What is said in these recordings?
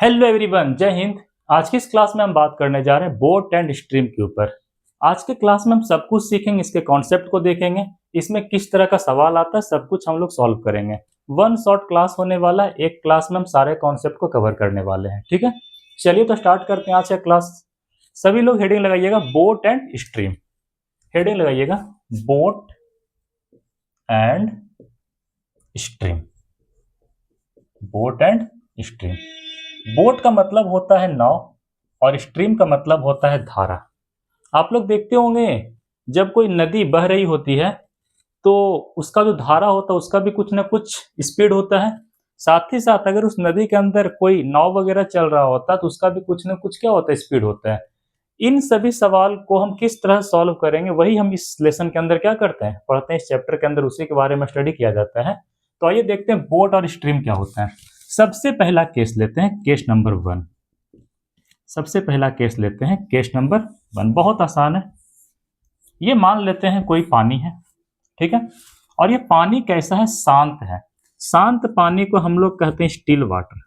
Hello everyone, जय हिंद। आज की इस क्लास में हम बात करने जा रहे हैं बोट एंड स्ट्रीम के ऊपर। आज के क्लास में हम सब कुछ सीखेंगे, इसके कॉन्सेप्ट को देखेंगे, इसमें किस तरह का सवाल आता है, सब कुछ हम लोग सॉल्व करेंगे। वन शॉर्ट क्लास होने वाला है, एक क्लास में हम सारे कॉन्सेप्ट को कवर करने वाले हैं। ठीक है, चलिए तो स्टार्ट करते हैं आज का क्लास। सभी लोग हेडिंग लगाइएगा बोट एंड स्ट्रीम। हेडिंग लगाइएगा boat and stream. Boat and stream. Boat का मतलब होता है नाव और स्ट्रीम का मतलब होता है धारा। आप लोग देखते होंगे जब कोई नदी बह रही होती है तो उसका जो धारा होता है उसका भी कुछ ना कुछ स्पीड होता है। साथ ही साथ अगर उस नदी के अंदर कोई नाव वगैरह चल रहा होता है तो उसका भी कुछ ना कुछ क्या होता है, स्पीड होता है। इन सभी सवाल को हम किस तरह सॉल्व करेंगे वही हम इस लेसन के अंदर क्या करते हैं, पढ़ते हैं। इस चैप्टर के अंदर उसी के बारे में स्टडी किया जाता है। तो आइए देखते हैं बोट और स्ट्रीम क्या होता है। सबसे पहला केस लेते हैं, केस नंबर 1। सबसे पहला केस लेते हैं, केस नंबर 1। बहुत आसान है। ये मान लेते हैं कोई पानी है, ठीक है, और ये पानी कैसा है, शांत है। शांत पानी को हम लोग कहते हैं स्टिल वाटर।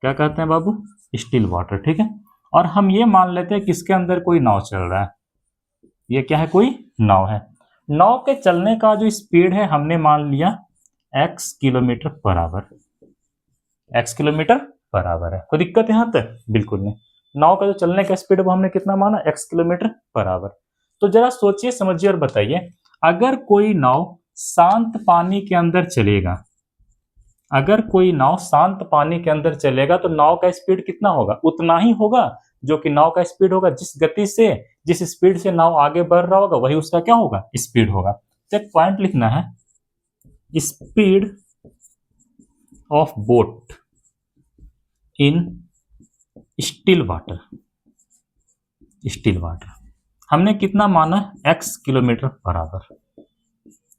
क्या कहते हैं बाबू, स्टिल वाटर। ठीक है, और हम ये मान लेते हैं कि इसके अंदर कोई नाव चल रहा है। ये क्या है, कोई नाव है। नाव के चलने का जो स्पीड है हमने मान लिया x kilometre per hour. x kilometre per our है। कोई दिक्कत है यहाँ तक? बिल्कुल नहीं। नाव का जो चलने का स्पीड वो हमने कितना माना, x किलोमीटर पर आवर। तो जरा सोचिए समझिए और बताइए, अगर कोई नाव शांत पानी के अंदर चलेगा, अगर कोई नाव शांत पानी के अंदर चलेगा तो नाव का स्पीड कितना होगा, उतना ही होगा जो कि नाव का स्पीड होगा। जिस गति से, जिस स्पीड से नाव आगे बढ़ रहा होगा वही उसका क्या होगा, स्पीड होगा। तो एक पॉइंट लिखना है, speed of boat in still water. Still water हमने कितना माना, x kilometre per hour.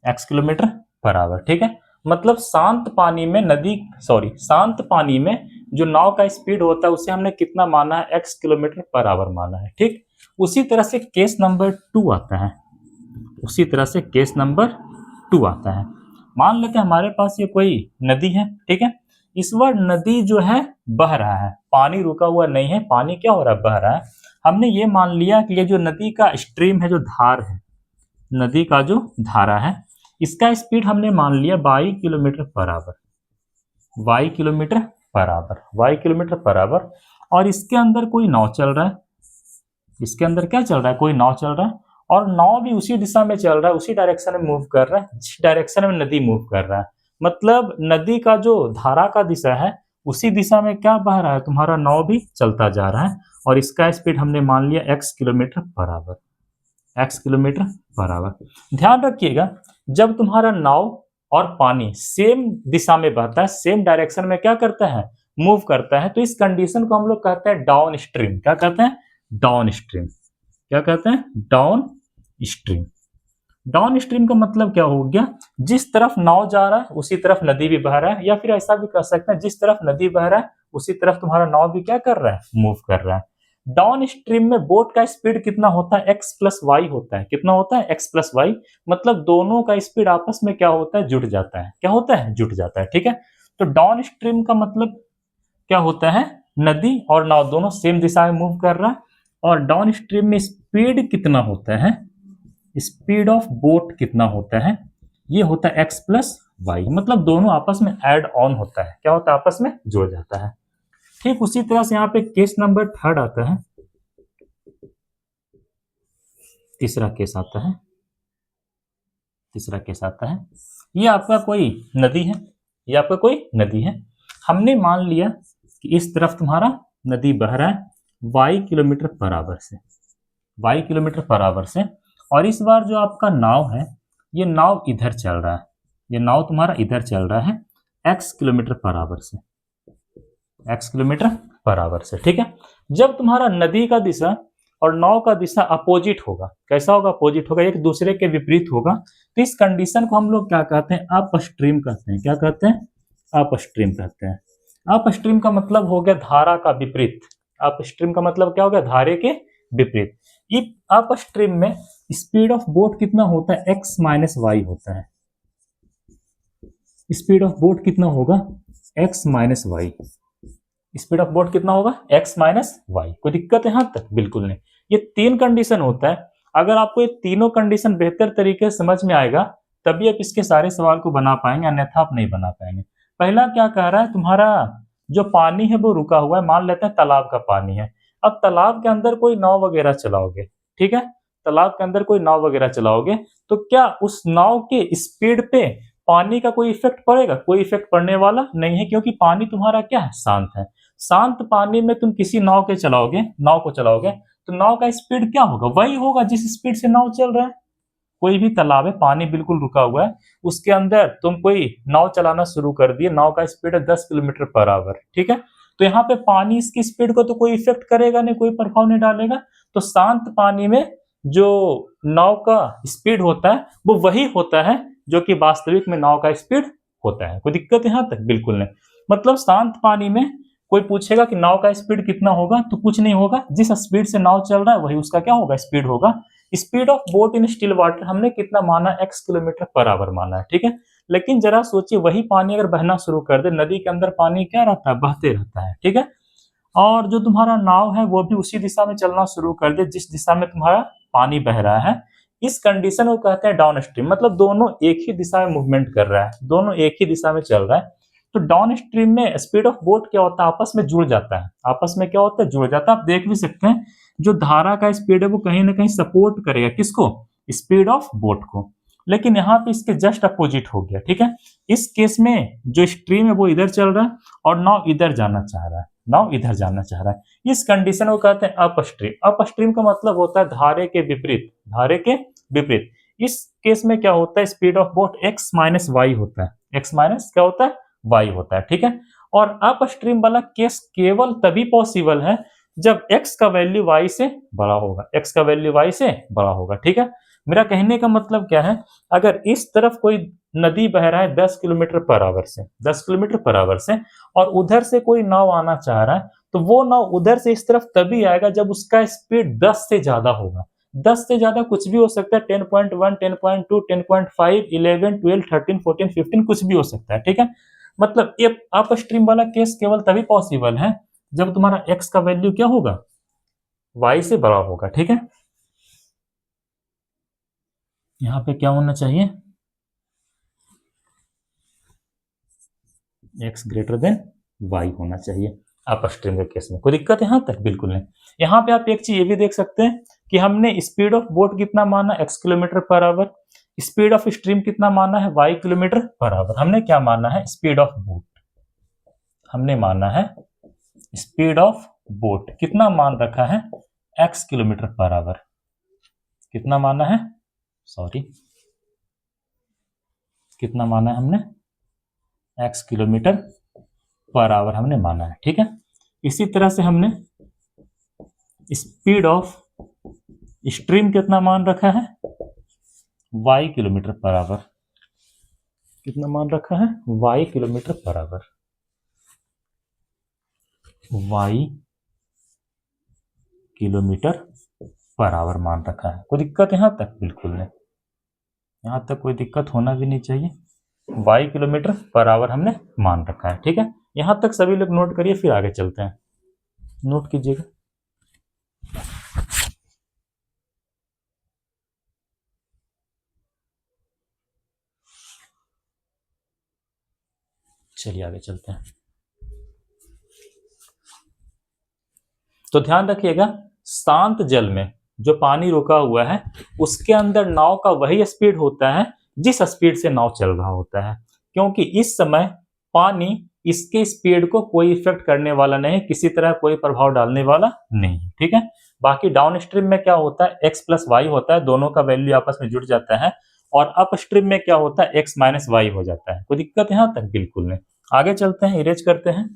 x kilometre per hour, ठीक है। मतलब शांत पानी में शांत पानी में जो नाव का स्पीड होता है उसे हमने कितना माना है, x किलोमीटर पर आवर माना है। ठीक, उसी तरह से केस नंबर 2 आता है। उसी तरह से केस नंबर 2 आता है। मान लेते हैं हमारे पास ये कोई नदी है, ठीक है। इस बार नदी जो है बह रहा है, पानी रुका हुआ नहीं है, पानी क्या हो रहा है, बह रहा है। हमने ये मान लिया कि ये जो नदी का स्ट्रीम है, जो धार है, नदी का जो धारा है, इसका स्पीड हमने मान लिया y kilometre per our. y kilometre per our, y kilometre per our. और इसके अंदर कोई नाव चल रहा है। इसके अंदर क्या चल रहा है, कोई नाव चल रहा है, और नाव भी उसी दिशा में चल रहा है, उसी डायरेक्शन में मूव कर रहा है जिस डायरेक्शन में नदी मूव कर रहा है। मतलब नदी का जो धारा का दिशा है उसी दिशा में क्या बह रहा है, तुम्हारा नाव भी चलता जा रहा है। और इसका स्पीड हमने मान लिया x kilometre per hour. x kilometre per our. ध्यान रखिएगा, जब तुम्हारा नाव और पानी सेम दिशा में बहता है, सेम डायरेक्शन में क्या करता है, मूव करता है, तो इस कंडीशन को हम लोग कहते हैं डाउन स्ट्रीम। क्या कहते हैं, डाउन स्ट्रीम। क्या कहते हैं, डाउन स्ट्रीम। डाउन स्ट्रीम का मतलब क्या हो गया, जिस तरफ नाव जा रहा है उसी तरफ नदी भी बह रहा है, या फिर ऐसा भी कह सकते हैं जिस तरफ नदी बह रहा है उसी तरफ तुम्हारा नाव भी क्या कर रहा है, मूव कर रहा है। डाउन स्ट्रीम में बोट का स्पीड कितना होता है, x प्लस वाई होता है। कितना होता है, x प्लस वाई। मतलब दोनों का स्पीड आपस में क्या होता है, जुड़ जाता है। क्या होता है, जुड़ जाता है। ठीक है, तो डाउन स्ट्रीम का मतलब क्या होता है, नदी और नाव दोनों सेम दिशा में मूव कर रहा है। और डाउन स्ट्रीम में स्पीड कितना होता है, स्पीड ऑफ बोट कितना होता है, ये होता है x प्लस वाई। मतलब दोनों आपस में ऐड ऑन होता है, क्या होता है, आपस में जुड़ जाता है। ठीक उसी तरह से यहाँ पे केस नंबर 3 आता है। तीसरा केस आता है। तीसरा केस आता है, ये आपका कोई नदी है, ये आपका कोई नदी है। हमने मान लिया कि इस तरफ तुम्हारा नदी बह रहा है y किलोमीटर पर आवर से, y किलोमीटर पर आवर से। और इस बार जो आपका नाव है, ये नाव इधर चल रहा है, ये नाव तुम्हारा इधर चल रहा है x किलोमीटर पर आवर से, x किलोमीटर पर आवर से। ठीक है, जब तुम्हारा नदी का दिशा और नाव का दिशा अपोजिट होगा, कैसा होगा, अपोजिट होगा, एक दूसरे के विपरीत होगा, तो इस कंडीशन को हम लोग क्या कहते हैं, अपस्ट्रीम कहते हैं। क्या कहते हैं, अपस्ट्रीम कहते हैं। अपस्ट्रीम का मतलब हो गया धारा का विपरीत। अपस्ट्रीम का मतलब क्या हो गया, धारे के विपरीत। इस अपस्ट्रीम में स्पीड ऑफ बोट कितना होता है, x माइनस वाई होता है। स्पीड ऑफ बोट कितना होगा, x minus y. Speed of boat कितना होगा, x माइनस वाई। कोई दिक्कत है यहाँ तक? बिल्कुल नहीं। ये तीन कंडीशन होता है। अगर आपको ये तीनों कंडीशन बेहतर तरीके से समझ में आएगा तभी आप इसके सारे सवाल को बना पाएंगे, अन्यथा आप नहीं बना पाएंगे। पहला क्या कह रहा है, तुम्हारा जो पानी है वो रुका हुआ है, मान लेते हैं तालाब का पानी है। अब तालाब के अंदर कोई नाव वगैरह चलाओगे, ठीक है, तालाब के अंदर कोई नाव वगैरह चलाओगे तो क्या उस नाव के स्पीड पे पानी का कोई इफेक्ट पड़ेगा? कोई इफेक्ट पड़ने वाला नहीं है, क्योंकि पानी तुम्हारा क्या है, शांत है। शांत पानी में तुम किसी नाव को चलाओगे तो नाव का स्पीड क्या होगा, वही होगा जिस स्पीड से नाव चल रहा है। कोई भी तालाब है, पानी बिल्कुल रुका हुआ है, उसके अंदर तुम कोई नाव चलाना शुरू कर दिए, नाव का स्पीड है 10 किलोमीटर पर आवर, ठीक है, तो यहाँ पे पानी इसकी स्पीड को तो कोई इफेक्ट करेगा नहीं, कोई प्रभाव नहीं डालेगा। तो शांत पानी में जो नाव का स्पीड होता है वो वही होता है जो कि वास्तविक में नाव का स्पीड होता है। कोई दिक्कत यहाँ तक? बिल्कुल नहीं। मतलब शांत पानी में कोई पूछेगा कि नाव का स्पीड कितना होगा तो कुछ नहीं होगा, जिस स्पीड से नाव चल रहा है वही उसका क्या होगा, स्पीड होगा। Speed of boat in still water हमने कितना माना, x किलोमीटर पर आवर माना है, ठीक है। लेकिन जरा सोचिए वही पानी अगर बहना शुरू कर दे, नदी के अंदर पानी क्या रहता है, बहते रहता है, ठीक है, और जो तुम्हारा नाव है वो भी उसी दिशा में चलना शुरू कर दे जिस दिशा में तुम्हारा पानी बह रहा है। इस कंडीशन को कहते हैं डाउन स्ट्रीम, मतलब दोनों एक ही दिशा में मूवमेंट कर रहा है, दोनों एक ही दिशा में चल रहा है। तो डाउन स्ट्रीम में स्पीड ऑफ बोट क्या होता है, आपस में जुड़ जाता है। आपस में क्या होता है, जुड़ जाता है। आप देख भी सकते हैं जो धारा का स्पीड है वो कहीं ना कहीं सपोर्ट करेगा किसको, स्पीड ऑफ बोट को। लेकिन यहाँ पे इसके जस्ट अपोजिट हो गया, ठीक है। इस केस में जो स्ट्रीम है वो इधर चल रहा है और नाव इधर जाना चाह रहा है, नाव इधर जाना चाह रहा है। इस कंडीशन को कहते हैं अपस्ट्रीम। अपस्ट्रीम का मतलब होता है धारे के विपरीत, धारे के विपरीत। इस केस में क्या होता है, speed of boat x minus y होता है, x माइनस क्या होता है, वाई होता है, ठीक है। और अपस्ट्रीम वाला केस केवल तभी पॉसिबल है जब x का वैल्यू y से बड़ा होगा, x का वैल्यू y से बड़ा होगा, ठीक है। मेरा कहने का मतलब क्या है, अगर इस तरफ कोई नदी बह रहा है 10 किलोमीटर पर आवर से, 10 किलोमीटर पर आवर से, और उधर से कोई नाव आना चाह रहा है तो वो नाव उधर से इस तरफ तभी आएगा जब उसका स्पीड 10 से ज्यादा होगा। 10 से ज्यादा कुछ भी हो सकता है, 10.1, 10.2, 10.5, 11, 12, 13, 14, 15 कुछ भी हो सकता है, ठीक है। मतलब ये अपस्ट्रीम वाला केस केवल तभी पॉसिबल है जब तुम्हारा x का वैल्यू क्या होगा, y से बड़ा होगा, ठीक है। यहां पे क्या होना चाहिए, x ग्रेटर देन y होना चाहिए अपस्ट्रीम के केस में। कोई दिक्कत यहां तक? बिल्कुल नहीं। यहां पे आप एक चीज ये भी देख सकते हैं कि हमने स्पीड ऑफ बोट कितना माना, x kilometre per our. Speed of stream कितना माना है, y किलोमीटर पर आवर। हमने क्या माना है, स्पीड ऑफ बोट, हमने माना है स्पीड ऑफ बोट कितना मान रखा है, x किलोमीटर पर आवर। कितना माना है, सॉरी, कितना माना है हमने, x किलोमीटर पर आवर हमने माना है, ठीक है। इसी तरह से हमने स्पीड ऑफ स्ट्रीम कितना मान रखा है, y किलोमीटर पर आवर। कितना मान रखा है, y kilometre per our, y kilometre per our मान रखा है। कोई दिक्कत यहां तक? बिल्कुल नहीं। यहां तक कोई दिक्कत होना भी नहीं चाहिए। y किलोमीटर पर आवर हमने मान रखा है, ठीक है। यहां तक सभी लोग नोट करिए, फिर आगे चलते हैं। नोट कीजिएगा। चलिए आगे चलते हैं। तो ध्यान रखिएगा, शांत जल में जो पानी रुका हुआ है उसके अंदर नाव का वही स्पीड होता है जिस स्पीड से नाव चल रहा होता है, क्योंकि इस समय पानी इसके स्पीड को कोई इफेक्ट करने वाला नहीं, किसी तरह कोई प्रभाव डालने वाला नहीं, ठीक है। बाकी डाउन स्ट्रीम में क्या होता है, x प्लस वाई होता है, दोनों का वैल्यू आपस में जुड़ जाता है। और अप स्ट्रीम में क्या होता है, x माइनस वाई हो जाता है। कोई दिक्कत यहां तक? बिल्कुल नहीं। आगे चलते हैं, इरेज करते हैं।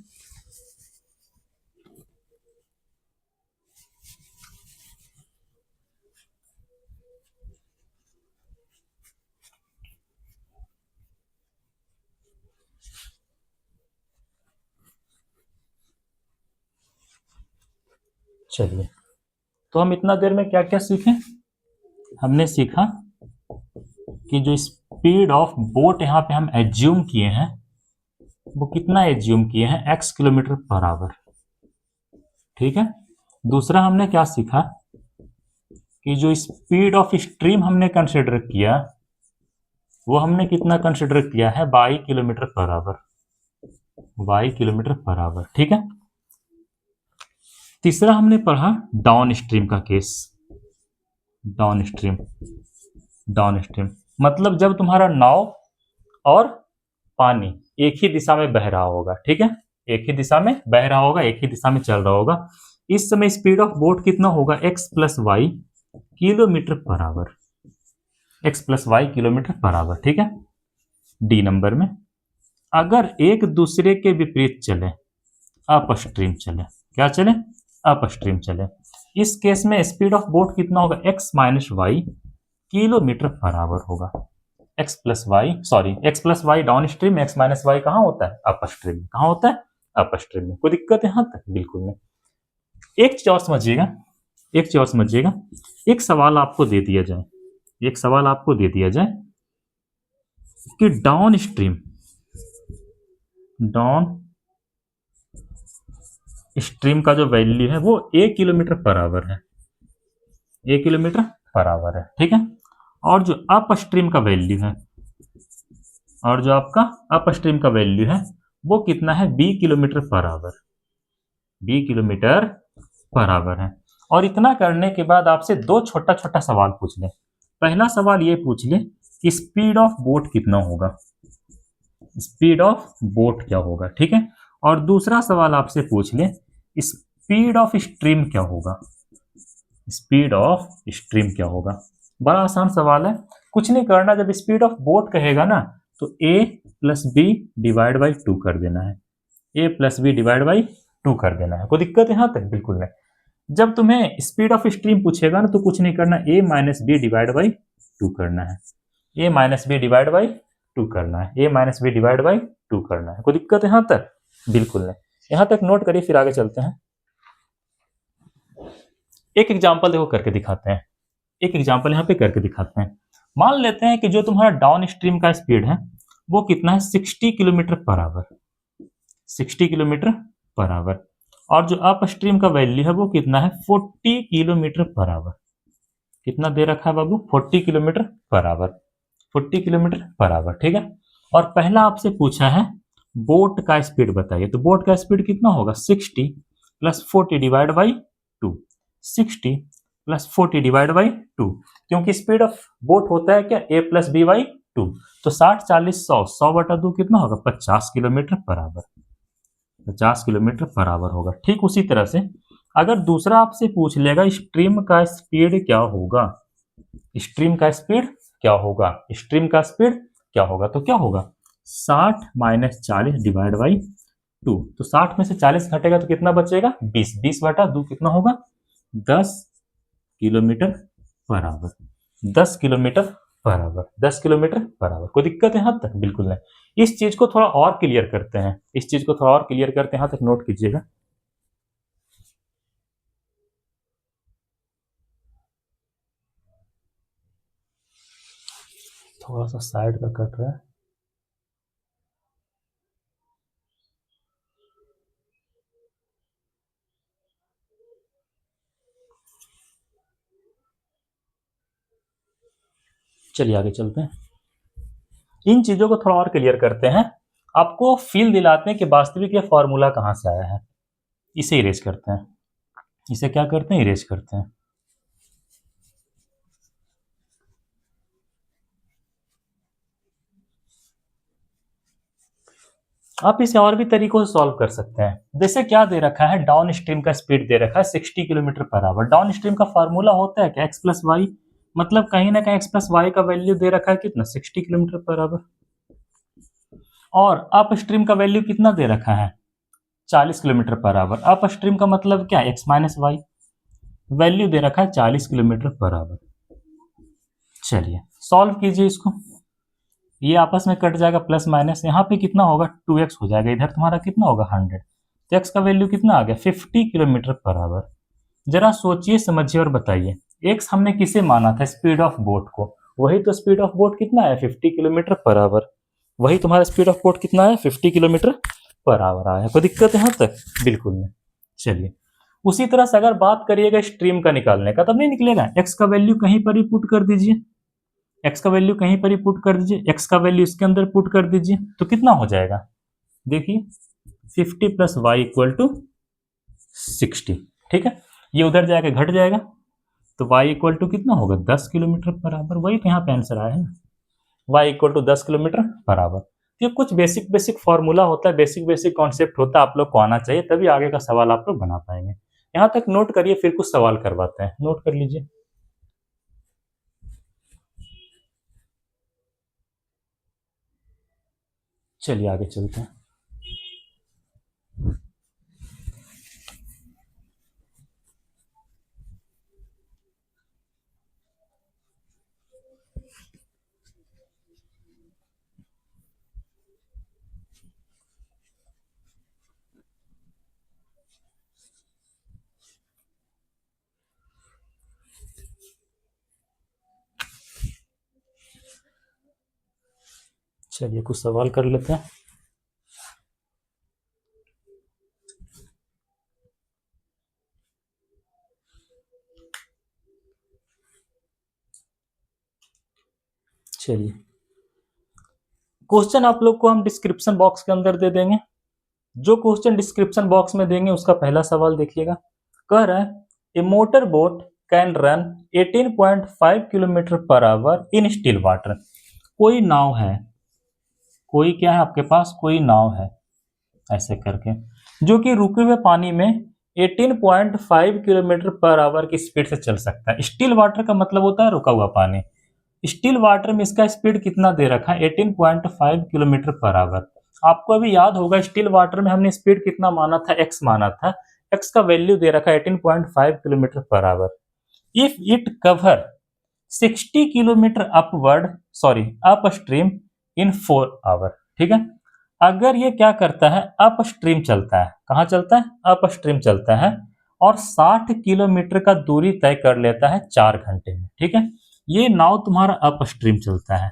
चलिए, तो हम इतना देर में क्या क्या सीखे, हमने सीखा कि जो स्पीड ऑफ बोट यहाँ पे हम एज्यूम किए हैं वो कितना एज्यूम किए हैं, x किलोमीटर पर आवर, ठीक है। दूसरा हमने क्या सीखा कि जो स्पीड ऑफ स्ट्रीम हमने कंसिडर किया वो हमने कितना कंसिडर किया है, by kilometre per our, by kilometre per hour, ठीक है। तीसरा हमने पढ़ा डाउन स्ट्रीम का case. Down stream, down stream मतलब जब तुम्हारा नाव और पानी एक ही दिशा में बह रहा होगा, ठीक है, एक ही दिशा में बह रहा होगा, एक ही दिशा में चल रहा होगा। इस समय स्पीड ऑफ बोट कितना होगा, x plus y kilometre per hour, x plus y kilometre per hour, ठीक है। डी नंबर में अगर एक दूसरे के विपरीत चले, अपस्ट्रीम चले, क्या चले, अपस्ट्रीम चले, इस केस में स्पीड ऑफ बोट कितना होगा, x minus y kilometre per hour होगा। x plus y, sorry x plus y downstream में, x माइनस वाई कहाँ होता है, अपस्ट्रीम में। कहाँ होता है, अपस्ट्रीम में। कोई दिक्कत है यहाँ तक, बिल्कुल नहीं। एक चीज और समझिएगा, एक चीज और समझिएगा, एक सवाल आपको दे दिया जाए, एक सवाल आपको दे दिया जाए कि डाउन स्ट्रीम, डाउन स्ट्रीम का जो वैल्यू है वो 1 किलोमीटर पर आवर है, 1 किलोमीटर पर आवर है, ठीक है। और जो अप स्ट्रीम का वैल्यू है, और जो आपका अप स्ट्रीम का वैल्यू है वो कितना है, 20 kilometre per our, 20 kilometre per our है। और इतना करने के बाद आपसे दो छोटा छोटा सवाल पूछ ले। पहला सवाल ये पूछ ले कि स्पीड ऑफ बोट कितना होगा, स्पीड ऑफ बोट क्या होगा, ठीक है। और दूसरा सवाल आपसे पूछ ले स्पीड ऑफ स्ट्रीम क्या होगा, स्पीड ऑफ स्ट्रीम क्या होगा। बड़ा आसान सवाल है, कुछ नहीं करना, जब स्पीड ऑफ बोट कहेगा ना तो a plus b divide by 2 कर देना है, a plus b divide by 2 कर देना है। कोई दिक्कत यहाँ तक, बिल्कुल नहीं। जब तुम्हें स्पीड ऑफ स्ट्रीम पूछेगा ना तो कुछ नहीं करना, a minus b divide by 2 करना है, a minus b divide by 2 करना है, a minus b divide by 2 करना है। कोई दिक्कत है यहाँ तक, बिल्कुल नहीं। यहाँ तक नोट करिए, फिर आगे चलते हैं। एक एग्जाम्पल देखो करके दिखाते हैं, एक एग्जाम्पल यहाँ पे करके दिखाते हैं। मान लेते हैं कि जो तुम्हारा डाउन स्ट्रीम का स्पीड है वो कितना है, 60 kilometre per our, 60 kilometre per our. और जो अप स्ट्रीम का वैल्यू है वो कितना है, 40 किलोमीटर पर आवर। कितना दे रखा है बाबू, 40 kilometre per our, 40 kilometre per hour, ठीक है। और पहला आपसे पूछा है बोट का स्पीड बताइए, तो बोट का स्पीड कितना होगा, 60 plus 40 divide by 2, 60 plus 40 divide by 2, क्योंकि स्पीड ऑफ बोट होता है क्या, a प्लस बी बाई 2, तो 60 40 100, 100 बटा 2 कितना होगा, 50 kilometre per our, 50 kilometre per hour होगा। ठीक उसी तरह से अगर दूसरा आपसे पूछ लेगा स्ट्रीम का स्पीड क्या होगा, स्ट्रीम का स्पीड क्या होगा, स्ट्रीम का स्पीड क्या होगा, तो क्या होगा, 60 माइनस 40 डिवाइड बाई 2, तो 60 में से 40 घटेगा तो कितना बचेगा, 20, 20 बटा 2 कितना होगा, 10 kilometre per our, 10 kilometre per our, 10 kilometre per our. कोई दिक्कत है यहाँ तक, बिल्कुल नहीं। इस चीज को थोड़ा और क्लियर करते हैं, इस चीज को थोड़ा और क्लियर करते हैं, यहाँ तक नोट कीजिएगा। थोड़ा सा साइड का कट रहा है, चलिए आगे चलते हैं। इन चीजों को थोड़ा और क्लियर करते हैं, आपको फील दिलाते हैं कि वास्तविक ये फॉर्मूला कहां से आया है। इसे इरेज करते हैं, इसे क्या करते हैं, इरेज करते हैं। आप इसे और भी तरीकों से सॉल्व कर सकते हैं। जैसे क्या दे रखा है, डाउन स्ट्रीम का स्पीड दे रखा है 60 kilometre per our. Down stream का फॉर्मूला होता है क्या, एक्स प्लस वाई, मतलब कहीं ना कहीं एक्स प्लस वाई का वैल्यू दे रखा है कितना, 60 किलोमीटर पर आवर। और अप स्ट्रीम का वैल्यू कितना दे रखा है, 40 kilometre per our. Up stream का मतलब क्या, एक्स माइनस वाई, वैल्यू दे रखा है 40 किलोमीटर पर आवर। चलिए सॉल्व कीजिए इसको, ये आपस में कट जाएगा प्लस माइनस, यहाँ पे कितना होगा 2x हो जाएगा, इधर तुम्हारा कितना होगा 100, तो x का वैल्यू कितना आ गया 50 किलोमीटर पर आवर। जरा सोचिए समझिए और बताइए, x हमने किसे माना था, स्पीड ऑफ बोट को, वही तो स्पीड ऑफ बोट कितना है 50 किलोमीटर पर आवर, वही तुम्हारा स्पीड ऑफ बोट कितना है 50 किलोमीटर पर आवर आया। कोई दिक्कत है यहाँ तक, बिल्कुल नहीं। चलिए उसी तरह से अगर बात करिएगा स्ट्रीम का निकालने का, तब नहीं निकलेगा। एक्स का वैल्यू कहीं पर ही पुट कर दीजिए, एक्स का वैल्यू कहीं पर ही पुट कर दीजिए, एक्स का वैल्यू इसके अंदर पुट कर दीजिए, तो कितना हो जाएगा देखिए 50 प्लस वाई इक्वल टू 60। ठीक है, ये उधर जाके घट जाएगा, तो y इक्वल टू कितना होगा 10 किलोमीटर पर आवर। वही तो यहाँ पे आंसर आया है ना, y equal to 10 kilometre per hour. ये कुछ बेसिक बेसिक फॉर्मूला होता है, बेसिक बेसिक कॉन्सेप्ट होता है, आप लोग को आना चाहिए, तभी आगे का सवाल आप लोग बना पाएंगे। यहाँ तक नोट करिए, फिर कुछ सवाल करवाते हैं, नोट कर लीजिए। चलिए आगे चलते हैं। चलिए कुछ सवाल कर लेते हैं। चलिए क्वेश्चन आप लोग को हम डिस्क्रिप्शन बॉक्स के अंदर दे देंगे, जो क्वेश्चन डिस्क्रिप्शन बॉक्स में देंगे उसका पहला सवाल देखिएगा। कह रहा है a motor boat can run 18.5 kilometre per hour in still water. कोई नाव है, कोई क्या है आपके पास, कोई नाव है ऐसे करके, जो कि रुके हुए पानी में 18.5 किलोमीटर पर आवर की स्पीड से चल सकता है। स्टिल वाटर का मतलब होता है रुका हुआ पानी। स्टिल वाटर में इसका स्पीड कितना दे रखा है 18.5 किलोमीटर पर आवर। आपको अभी याद होगा स्टिल वाटर में हमने स्पीड कितना माना था, एक्स माना था, एक्स का वैल्यू दे रखा है 18.5 kilometre per hour. If it cover 60 kilometre up stream in 4 hour. ठीक है, अगर ये क्या करता है अप स्ट्रीम चलता है, कहाँ चलता है अप स्ट्रीम चलता है, और 60 किलोमीटर का दूरी तय कर लेता है 4 घंटे में। ठीक है, ये नाव तुम्हारा अप स्ट्रीम चलता है,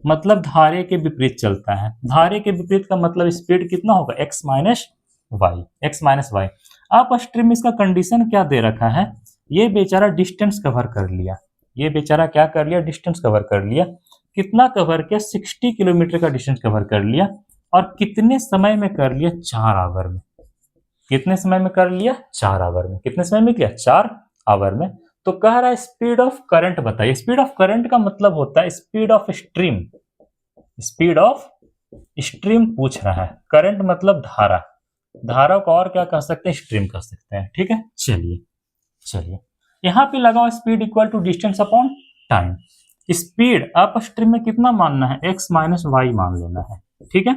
मतलब धारे के विपरीत चलता है। धारे के विपरीत का मतलब स्पीड कितना होगा x minus y. Upstream में इसका कंडीशन क्या दे रखा है, ये बेचारा डिस्टेंस कवर कर लिया, ये बेचारा क्या कर लिया डिस्टेंस कवर कर लिया। कितना कवर किया 60 किलोमीटर का डिस्टेंस कवर कर लिया, और कितने समय में कर लिया 4 आवर में। कितने समय में कर लिया 4 आवर में। कितने समय में किया 4 आवर में। तो कह रहा है स्पीड ऑफ करंट बताइए। स्पीड ऑफ करंट का मतलब होता है speed of stream, speed of stream पूछ रहा है, करंट मतलब धारा, धारा को और क्या कह सकते हैं स्ट्रीम कह सकते हैं। ठीक है, चलिए यहां पे लगाओ speed equal to distance upon time. Speed upstream में कितना मानना है एक्स माइनस वाई मान लेना है। ठीक है,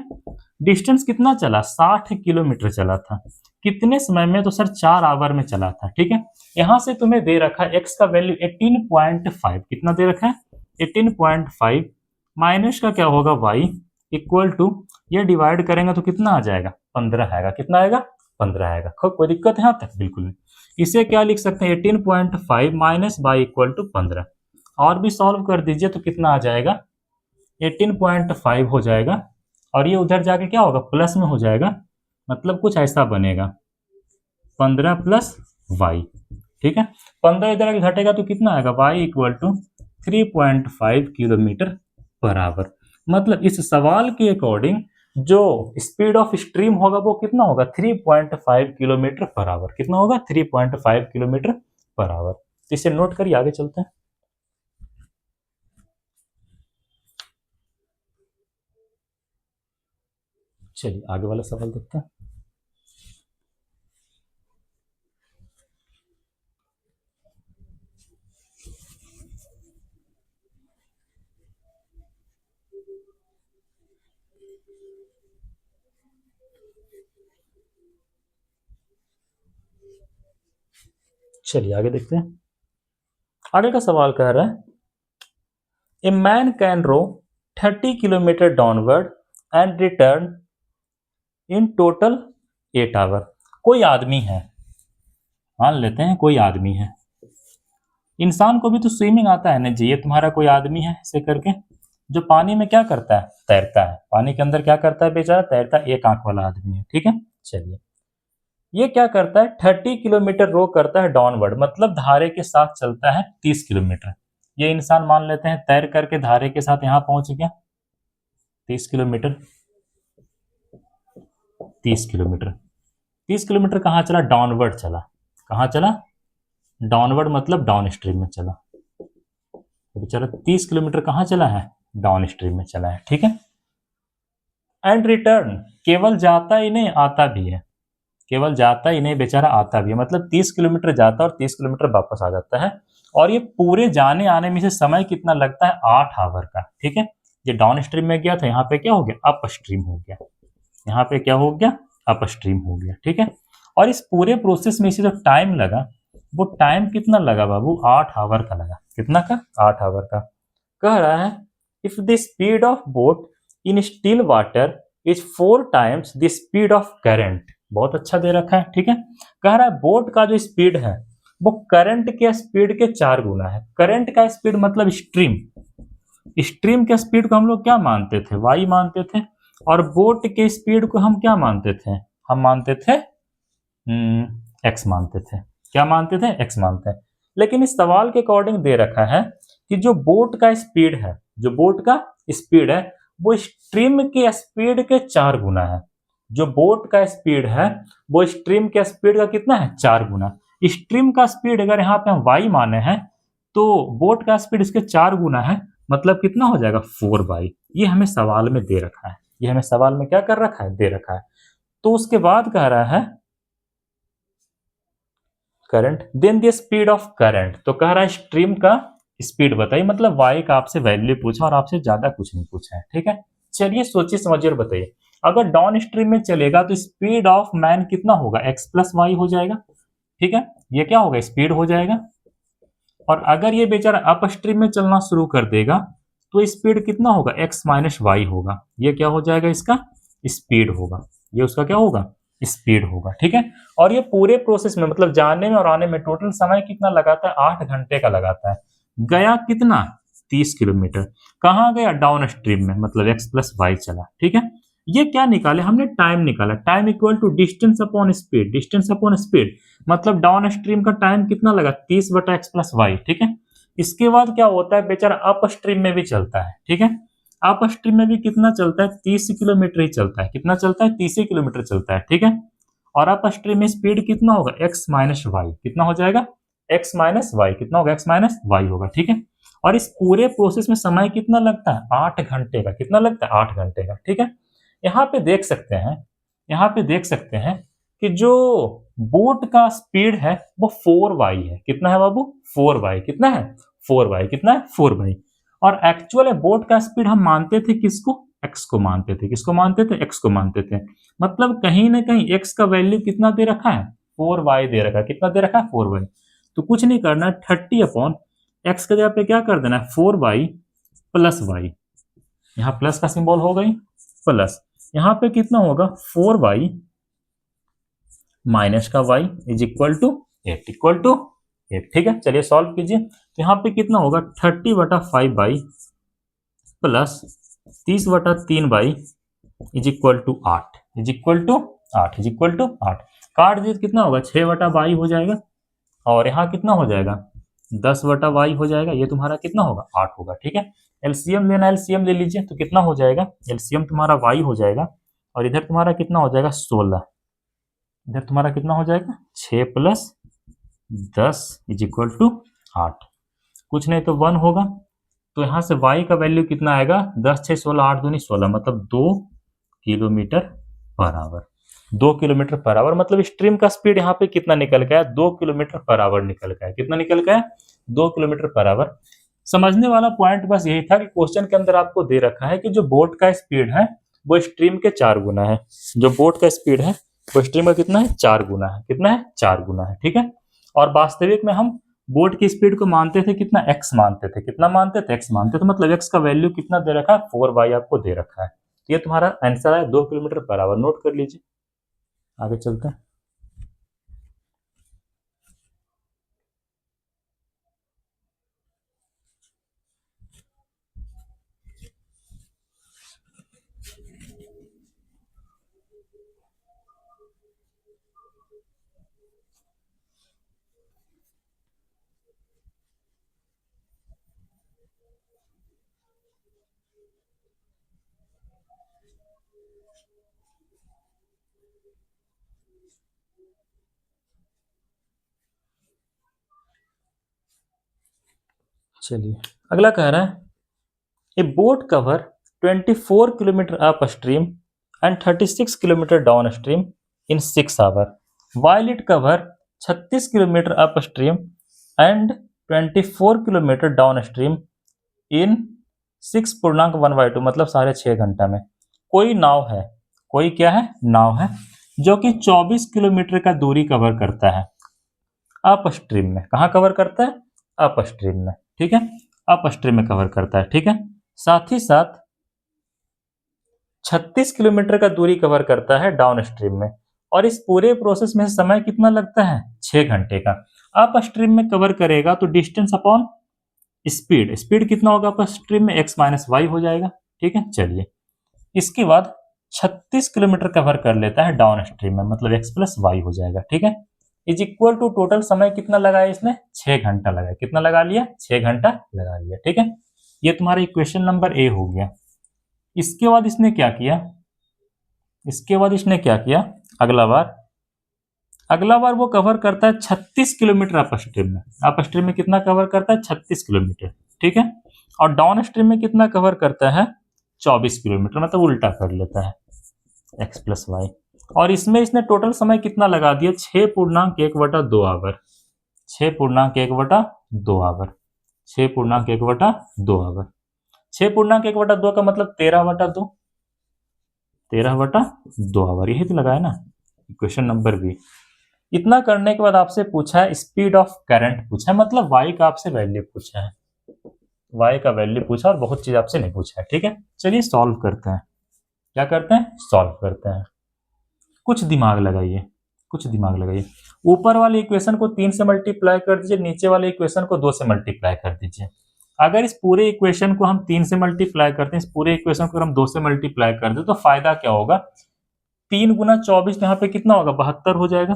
डिस्टेंस कितना चला 60 किलोमीटर चला था, कितने समय में, तो सर 4 आवर में चला था। ठीक है, यहां से तुम्हें दे रखा है एक्स का वैल्यू 18.5, कितना दे रखा है 18.5, माइनस का क्या होगा वाई इक्वल टू, ये डिवाइड करेंगे तो कितना आ जाएगा 15 आएगा। कितना आएगा 15 आएगा। कोई दिक्कत है यहाँ तक, बिल्कुल नहीं। इसे क्या लिख सकते हैं 18.5 माइनस वाई इक्वल टू 15, और भी सॉल्व कर दीजिए तो कितना आ जाएगा 18.5 हो जाएगा, और ये उधर जाके क्या होगा प्लस में हो जाएगा, मतलब कुछ ऐसा बनेगा 15 प्लस वाई। ठीक है, 15 इधर आगे घटेगा तो कितना आएगा y equal to 3.5 kilometre per hour. मतलब इस सवाल के अकॉर्डिंग जो स्पीड ऑफ स्ट्रीम होगा वो कितना होगा 3.5 किलोमीटर पर आवर। कितना होगा 3.5 किलोमीटर पर आवर। तो इसे नोट करिए, आगे चलते हैं। चलिए आगे वाला सवाल देखते हैं। चलिए आगे देखते हैं। आगे का सवाल कह रहा है a man can row 30 kilometre downward and return in total 8 hour. कोई आदमी है, मान लेते हैं कोई आदमी है, इंसान को भी तो स्विमिंग आता है ना जी। ये तुम्हारा कोई आदमी है ऐसे करके, जो पानी में क्या करता है तैरता है, पानी के अंदर क्या करता है बेचारा तैरता है, एक आंख वाला आदमी है। ठीक है, चलिए ये क्या करता है 30 किलोमीटर रो करता है डाउनवर्ड, मतलब धारे के साथ चलता है 30 किलोमीटर। ये इंसान मान लेते हैं तैर करके धारे के साथ यहाँ पहुंच गया 30 किलोमीटर। 30 किलोमीटर 30 किलोमीटर कहाँ चला? डाउनवर्ड चला। कहाँ चला? डाउनवर्ड मतलब डाउन स्ट्रीम में चला। तो बेचारा 30 किलोमीटर कहाँ चला है? डाउन स्ट्रीम में चला है। ठीक है। एंड रिटर्न, केवल जाता ही नहीं आता भी है। केवल जाता ही नहीं बेचारा आता भी है, मतलब 30 किलोमीटर जाता है और 30 किलोमीटर वापस आ जाता है। और ये पूरे जाने आने में से समय कितना लगता है? 8 आवर का। ठीक है। ये डाउन स्ट्रीम में गया था, यहाँ पे क्या हो गया? अप स्ट्रीम हो गया। यहाँ पे क्या हो गया? अप स्ट्रीम हो गया। ठीक है। और इस पूरे प्रोसेस में इसे जो टाइम लगा, वो टाइम कितना लगा बाबू? 8 आवर का लगा। कितना का? 8 आवर का। कह रहा है if the speed of boat in still water is 4 times the speed of current. बहुत अच्छा दे रखा है। ठीक है। कह रहा है बोट का जो स्पीड है वो करंट के स्पीड के 4 गुना है। करंट का स्पीड मतलब स्ट्रीम। स्ट्रीम के स्पीड को हम लोग क्या मानते थे? वाई मानते थे। और बोट के स्पीड को हम क्या मानते थे? हम मानते थे एक्स मानते थे। क्या मानते थे? एक्स मानते हैं। लेकिन इस सवाल के अकॉर्डिंग दे रखा है कि जो बोट का स्पीड है, जो बोट का स्पीड है वो स्ट्रीम के स्पीड के 4 गुना है। जो बोट का स्पीड है वो स्ट्रीम के स्पीड का कितना है? 4 गुना। स्ट्रीम का स्पीड अगर यहाँ पे हम वाई माने हैं तो बोट का स्पीड इसके 4 गुना है, मतलब कितना हो जाएगा? 4 बाई। ये हमें सवाल में दे रखा है। ये हमें सवाल में क्या कर रखा है? दे रखा है। तो उसके बाद कह रहा है current than the speed of current. तो कह रहा है स्ट्रीम का स्पीड बताइए, मतलब वाई का आपसे वैल्यू पूछा और आपसे ज्यादा कुछ नहीं पूछा है। ठीक है। चलिए सोचिए समझिए और बताइए, अगर डाउन स्ट्रीम में चलेगा तो स्पीड ऑफ मैन कितना होगा? एक्स प्लस वाई हो जाएगा। ठीक है। ये क्या होगा? स्पीड हो जाएगा। और अगर ये बेचारा अप स्ट्रीम में चलना शुरू कर देगा तो स्पीड कितना होगा? एक्स माइनस वाई होगा। ये क्या हो जाएगा? इसका स्पीड होगा। ये उसका क्या होगा? स्पीड होगा। ठीक है। और ये पूरे प्रोसेस में मतलब जाने में और आने में टोटल समय कितना लगाता है? 8 घंटे का लगाता है। गया कितना? 30 किलोमीटर। कहाँ गया? डाउन स्ट्रीम में, मतलब एक्स प्लस वाई चला। ठीक है। ये क्या निकाले हमने? टाइम निकाला। Time equal to distance upon speed. Distance upon speed मतलब डाउन स्ट्रीम का टाइम कितना लगा? 30 बटा एक्स प्लस वाई। ठीक है। इसके बाद क्या होता है? बेचारा अप स्ट्रीम में भी चलता है। ठीक है। अप स्ट्रीम में भी कितना चलता है? 30 किलोमीटर ही चलता है। कितना चलता है? 30 किलोमीटर चलता है। ठीक है। और अप स्ट्रीम में स्पीड कितना होगा? X minus y. कितना हो जाएगा? X minus y. कितना होगा? एक्स माइनस वाई होगा। ठीक है। और इस पूरे प्रोसेस में समय कितना लगता है? 8 घंटे का। कितना लगता है? 8 घंटे का। ठीक है। यहाँ पे देख सकते हैं, यहाँ पे देख सकते हैं कि जो बोट का स्पीड है वो 4 बाई है। कितना है बाबू? 4 बाई। कितना है? 4 बाई। कितना है? 4 बाई। और एक्चुअल बोट का स्पीड हम मानते थे किसको? एक्स को मानते थे। किसको मानते थे? एक्स को मानते थे। मतलब कहीं ना कहीं एक्स का वैल्यू कितना दे रखा है? 4 बाई दे रखा है। कितना दे रखा है? 4 बाई। तो कुछ नहीं करना है, 30 अपॉन एक्स के जगह पे क्या कर देना है? 4 बाई प्लस वाई। यहाँ प्लस का सिंबल हो गई प्लस। यहाँ पे कितना होगा? 4 बाई माइनस का y is equal to 8। Equal to 8। ठीक है। चलिए सॉल्व कीजिए। तो यहाँ पे कितना होगा? 30/5 by plus 30/3 by is equal to 8। Is equal to 8। Is equal to 8। काट दीजिए कितना होगा? 6/बाई हो जाएगा। और यहाँ कितना हो जाएगा? 10/वाई हो जाएगा। ये तुम्हारा कितना होगा? 8 होगा। ठीक है। एलसीएम लेना, एलसीएम ले लीजिए। तो कितना हो जाएगा? एलसीएम तुम्हारा वाई हो जाएगा और इधर तुम्हारा कितना हो जाएगा? 16। इधर तुम्हारा कितना हो जाएगा? 6 + 10 इज इक्वल टू 8। कुछ नहीं तो 1 होगा। तो यहाँ से y का वैल्यू कितना आएगा? 10 6 16 8 दूनी 16, मतलब 2 kilometre per our. 2 kilometre per hour मतलब स्ट्रीम का स्पीड यहाँ पे कितना निकल गया? 2 किलोमीटर पर आवर निकल गया। कितना निकल गया? 2 किलोमीटर पर आवर। समझने वाला पॉइंट बस यही था कि क्वेश्चन के अंदर आपको दे रखा है कि जो बोट का स्पीड है वो स्ट्रीम के 4 गुना है। जो बोट का स्पीड है वो स्ट्रीम का कितना है? 4 गुना है। कितना है? 4 गुना है। ठीक है। और वास्तविक में हम बोट की स्पीड को मानते थे कितना? एक्स मानते थे। कितना मानते थे? एक्स मानते थे। मतलब एक्स का वैल्यू कितना दे रखा है? 4 बाई आपको दे रखा है। तो ये तुम्हारा आंसर है 2 किलोमीटर पर आवर। नोट कर लीजिए। आगे चलते हैं। चलिए, अगला कह रहा है a boat cover 24 kilometre up stream and 36 kilometre down stream in 6 hour while it cover 36 kilometre up stream and 24 kilometre down stream in 6.1/2 मतलब 6.5 घंटा में। कोई नाव है, कोई क्या है, नाव है जो कि 24 किलोमीटर का दूरी कवर करता है अप स्ट्रीम में। कहाँ कवर करता है? अप स्ट्रीम में, ठीक है, अप स्ट्रीम में कवर करता है, ठीक है। साथ ही साथ 36 किलोमीटर का दूरी कवर करता है डाउन स्ट्रीम में, और इस पूरे प्रोसेस में समय कितना लगता है? 6 घंटे का। अप स्ट्रीम में कवर करेगा तो डिस्टेंस अपॉन स्पीड, स्पीड कितना होगा अप स्ट्रीम में? x माइनस वाई हो जाएगा, ठीक है। चलिए, इसके बाद 36 किलोमीटर कवर कर लेता है डाउन स्ट्रीम में, मतलब x प्लस वाई हो जाएगा, ठीक है। इज इक्वल टू टोटल समय कितना लगाया इसने? 6 घंटा लगाया। कितना लगा लिया? 6 घंटा लगा लिया, ठीक है। ये तुम्हारा इक्वेशन नंबर ए हो गया। इसके बाद इसने क्या किया? इसके बाद इसने क्या किया? अगला बार वो कवर करता है 36 किलोमीटर अप स्ट्रीम में। अप स्ट्रीम में कितना कवर करता है? 36 किलोमीटर, ठीक है। और डाउन स्ट्रीम में कितना कवर करता है? 24 किलोमीटर, मतलब उल्टा कर लेता है, एक्स प्लस वाई। और इसमें इसने टोटल समय कितना लगा दिया? 6.1/2 आवर, 6.1/2 आवर, 6.1/2 आवर। 6.1/2 का मतलब 13/2, 13/2 आवर, यही तो लगाया ना इक्वेशन नंबर बी। इतना करने के बाद आपसे पूछा है स्पीड ऑफ करंट पूछा है, मतलब वाई का आपसे वैल्यू पूछा है, वाई का वैल्यू पूछा और बहुत चीज आपसे नहीं पूछा है, ठीक है। चलिए सॉल्व करते हैं। क्या करते हैं? सॉल्व करते हैं। कुछ दिमाग लगाइए, कुछ दिमाग लगाइए। ऊपर वाले इक्वेशन को 3 से मल्टीप्लाई कर दीजिए, नीचे वाले इक्वेशन को 2 से मल्टीप्लाई कर दीजिए। अगर इस पूरे इक्वेशन को हम 3 से मल्टीप्लाई करते हैं, इस पूरे इक्वेशन को हम 2 से मल्टीप्लाई कर दे तो फायदा क्या होगा? 3 गुना 24, यहाँ पे कितना होगा? 72 हो जाएगा,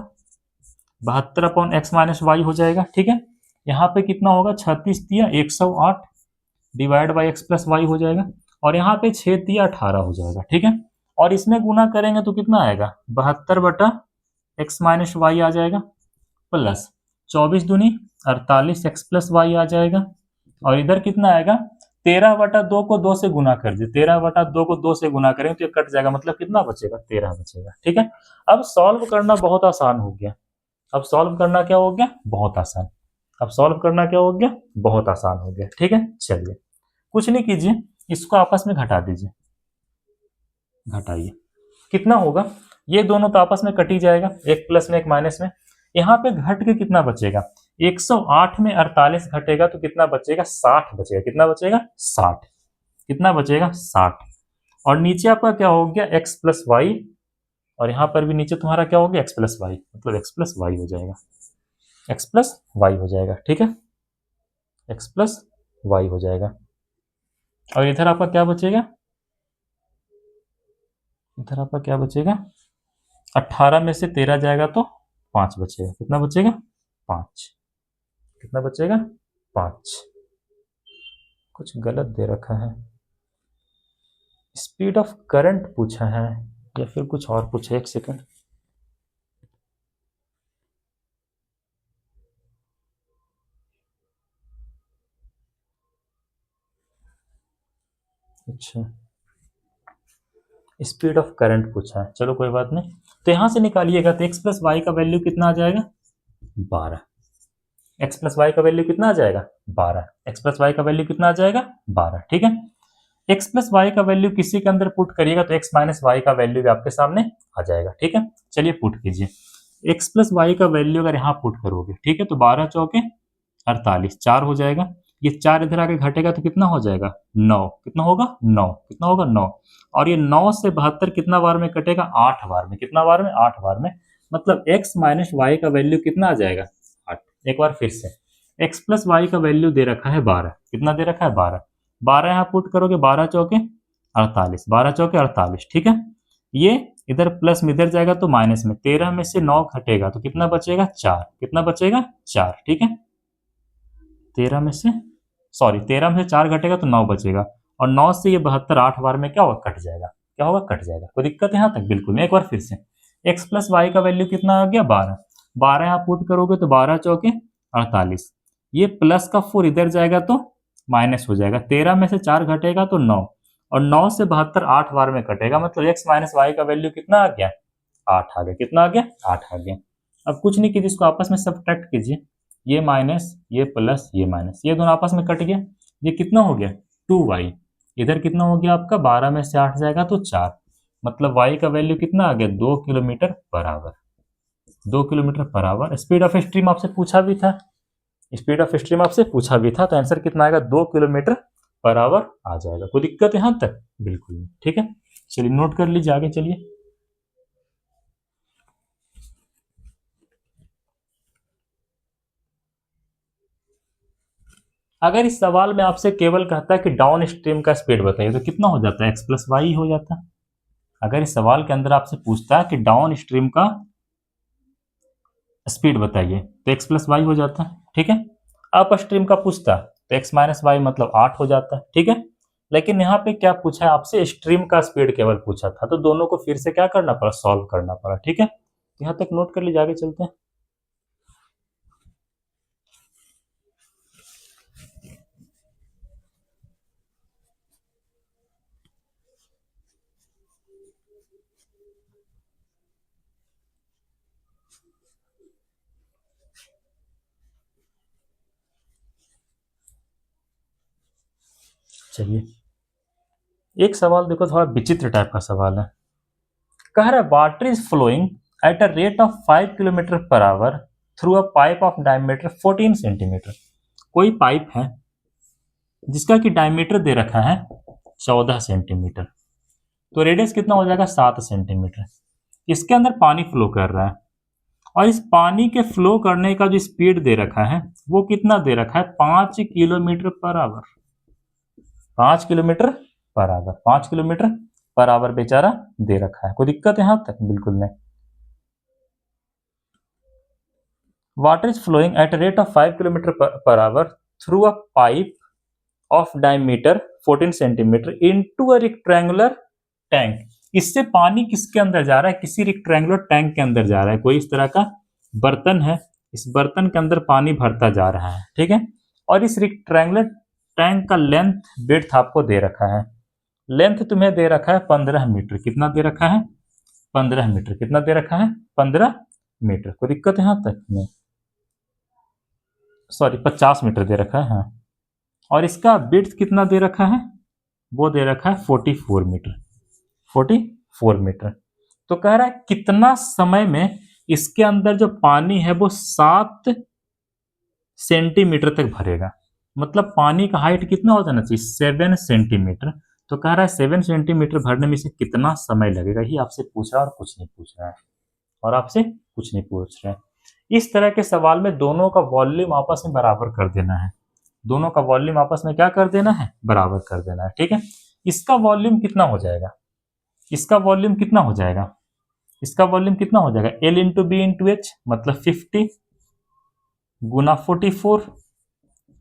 72 अपॉन एक्स माइनस वाई हो जाएगा, ठीक है। यहाँ पे कितना होगा? 36 दिया 108 divide by x plus y हो जाएगा, और यहाँ पे 6 दिया 18 हो जाएगा, ठीक है। और इसमें गुना करेंगे तो कितना आएगा? 72 बटा एक्स माइनस वाई आ जाएगा, प्लस 24 दूनी 48 एक्स प्लस वाई आ जाएगा, और इधर कितना आएगा? 13/2 को 2 से गुना कर दिए, 13/2 को 2 से गुना करेंगे तो ये कट जाएगा, मतलब कितना बचेगा? 13 बचेगा, ठीक है। अब सॉल्व करना बहुत आसान हो गया। अब सॉल्व करना क्या हो गया? बहुत आसान। अब सॉल्व करना क्या हो गया? बहुत आसान हो गया, ठीक है। चलिए, कुछ नहीं कीजिए, इसको आपस में घटा दीजिए, घटाइए। कितना होगा? ये दोनों तो आपस में कट ही जाएगा, एक प्लस में एक माइनस में। यहाँ पे घट के कितना बचेगा? 108 में 48 घटेगा तो कितना बचेगा? 60 बचेगा। कितना बचेगा? 60। कितना बचेगा? 60। और नीचे आपका क्या हो गया? एक्स प्लस वाई, और यहाँ पर भी नीचे तुम्हारा क्या हो गया? एक्स प्लस वाई, मतलब एक्स प्लस वाई हो जाएगा, एक्स प्लस वाई हो जाएगा, ठीक है, एक्स प्लस वाई हो जाएगा। और इधर आपका क्या बचेगा? इधर आपका क्या बचेगा? 18 में से 13 जाएगा तो 5 बचेगा। कितना बचेगा? 5। कितना बचेगा? 5। कुछ गलत दे रखा है, स्पीड ऑफ करंट पूछा है या फिर कुछ और पूछा? एक सेकंड, अच्छा, स्पीड ऑफ करंट पूछा है, चलो कोई बात नहीं। तो यहां से निकालिएगा तो एक्स प्लस वाई का वैल्यू कितना आ जाएगा? 12। एक्स प्लस वाई का वैल्यू कितना आ जाएगा? 12। एक्स प्लस वाई का वैल्यू कितना आ जाएगा? 12, ठीक है। एक्स प्लस वाई का वैल्यू किसी के अंदर पुट करिएगा तो एक्स माइनस वाई का वैल्यू भी आपके सामने आ जाएगा, ठीक है। चलिए पुट कीजिए, एक्स प्लस वाई का वैल्यू अगर यहाँ पुट करोगे, ठीक है, तो 12 चौके 48, 4 हो जाएगा। ये 4 इधर आके घटेगा तो कितना हो जाएगा? 9। कितना होगा? 9। कितना होगा? 9। और ये 9 से 72 कितना बार में कटेगा? 8 बार में। कितना बार में? 8 बार में। मतलब एक्स माइनस वाई का वैल्यू कितना आ जाएगा? 8। एक बार फिर से, एक्स प्लस वाई का वैल्यू दे रखा है 12। कितना दे रखा है? 12। 12 यहाँ पुट करोगे, 12 चौके 48, 12 चौके 48, ठीक है। ये इधर प्लस में इधर जाएगा तो माइनस में, 13 में से 9 घटेगा तो कितना बचेगा, 4। कितना बचेगा, 4। ठीक है, 13 में से 4 घटेगा तो 9 बचेगा, और 9 से ये 72 8 बार में क्या होगा, कट जाएगा। क्या होगा, कट जाएगा। कोई दिक्कत है यहाँ तक? बिल्कुल नहीं। एक बार फिर से, x प्लस वाई का वैल्यू कितना आ गया, 12। 12 यहाँ पुट करोगे तो 12 चौके 48, ये प्लस का 4 इधर जाएगा तो माइनस हो जाएगा। 13 में से 4 घटेगा तो 9, और 9 से 72 8 बार में कटेगा, मतलब x माइनस वाई का वैल्यू कितना आ गया, 8 आ गया। कितना आ गया, 8 आ गया। अब कुछ नहीं कीजिए, इसको आपस में सब्ट्रैक्ट कीजिए, ये माइनस ये प्लस ये माइनस, ये दोनों आपस में कट गया, ये कितना हो गया, 2y। इधर कितना हो गया आपका, 12 में से 8 जाएगा तो 4, मतलब y का वैल्यू कितना आ गया, 2 kilometre per our. 2 kilometre per our. Speed of stream आपसे पूछा भी था, स्पीड ऑफ स्ट्रीम आपसे पूछा भी था, तो आंसर कितना आएगा, 2 किलोमीटर पर आवर आ जाएगा। कोई दिक्कत यहां तक? बिल्कुल नहीं। ठीक है, चलिए नोट कर लीजिए, आगे चलिए। अगर इस सवाल में आपसे केवल कहता है कि डाउन स्ट्रीम का स्पीड बताइए तो कितना हो जाता है, एक्स प्लस वाई हो जाता है। अगर इस सवाल के अंदर आपसे पूछता है कि डाउन स्ट्रीम का स्पीड बताइए तो एक्स प्लस वाई हो जाता है। ठीक है, अप स्ट्रीम का पूछता तो एक्स माइनस वाई मतलब 8 हो जाता है। ठीक है, लेकिन यहाँ पे क्या पूछा है आपसे, स्ट्रीम का स्पीड केवल पूछा था, तो दोनों को फिर से क्या करना पड़ा, सॉल्व करना पड़ा। ठीक है, यहाँ तक नोट कर लीजिए, आगे चलते हैं। चलिए, एक सवाल देखो, थोड़ा विचित्र टाइप का सवाल है। कह रहा है water is flowing at a rate of 5 kilometre per hour through a pipe of diameter 14 centimetre. कोई पाइप है जिसका कि डायमीटर दे रखा है 14 सेंटीमीटर, तो रेडियस कितना हो जाएगा, 7 सेंटीमीटर। इसके अंदर पानी फ्लो कर रहा है, और इस पानी के फ्लो करने का जो स्पीड दे रखा है वो कितना दे रखा है, 5 kilometre per our. 5 kilometre per our, 5 kilometre per our बेचारा दे रखा है। कोई दिक्कत है यहां तक? बिल्कुल नहीं। Water is flowing at rate of 5 kilometre per hour through a pipe of diameter 14 centimetre into a rectangular tank. इससे पानी किसके अंदर जा रहा है, किसी रेक्टेंगुलर टैंक के अंदर जा रहा है। कोई इस तरह का बर्तन है, इस बर्तन के अंदर पानी भरता जा रहा है। ठीक है, और इस रेक्टेंगुलर टैंक का लेंथ विड्थ आपको दे रखा है। लेंथ तुम्हें दे रखा है 15 मीटर। कितना दे रखा है, 15 मीटर। कितना दे रखा है, 15 मीटर। कोई दिक्कत यहां तक नहीं, सॉरी 50 मीटर दे रखा है। हाँ, और इसका विड्थ कितना दे रखा है, वो दे रखा है 44 मीटर। 44 मीटर। तो कह रहा है कितना समय में इसके अंदर जो पानी है वो 7 सेंटीमीटर तक भरेगा। मतलब पानी का हाइट कितना हो जाना चाहिए, 7 सेंटीमीटर। तो कह रहा है 7 सेंटीमीटर भरने में से कितना समय लगेगा, ये आपसे पूछ रहा है, और कुछ नहीं पूछ रहा है, और आपसे कुछ नहीं पूछ रहा है। इस तरह के सवाल में दोनों का वॉल्यूम आपस में बराबर कर देना है। दोनों का वॉल्यूम आपस में क्या कर देना है, बराबर कर देना है। ठीक है, इसका वॉल्यूम कितना हो जाएगा, इसका वॉल्यूम कितना हो जाएगा, इसका वॉल्यूम कितना हो जाएगा, L into B into H, मतलब 50 गुना 44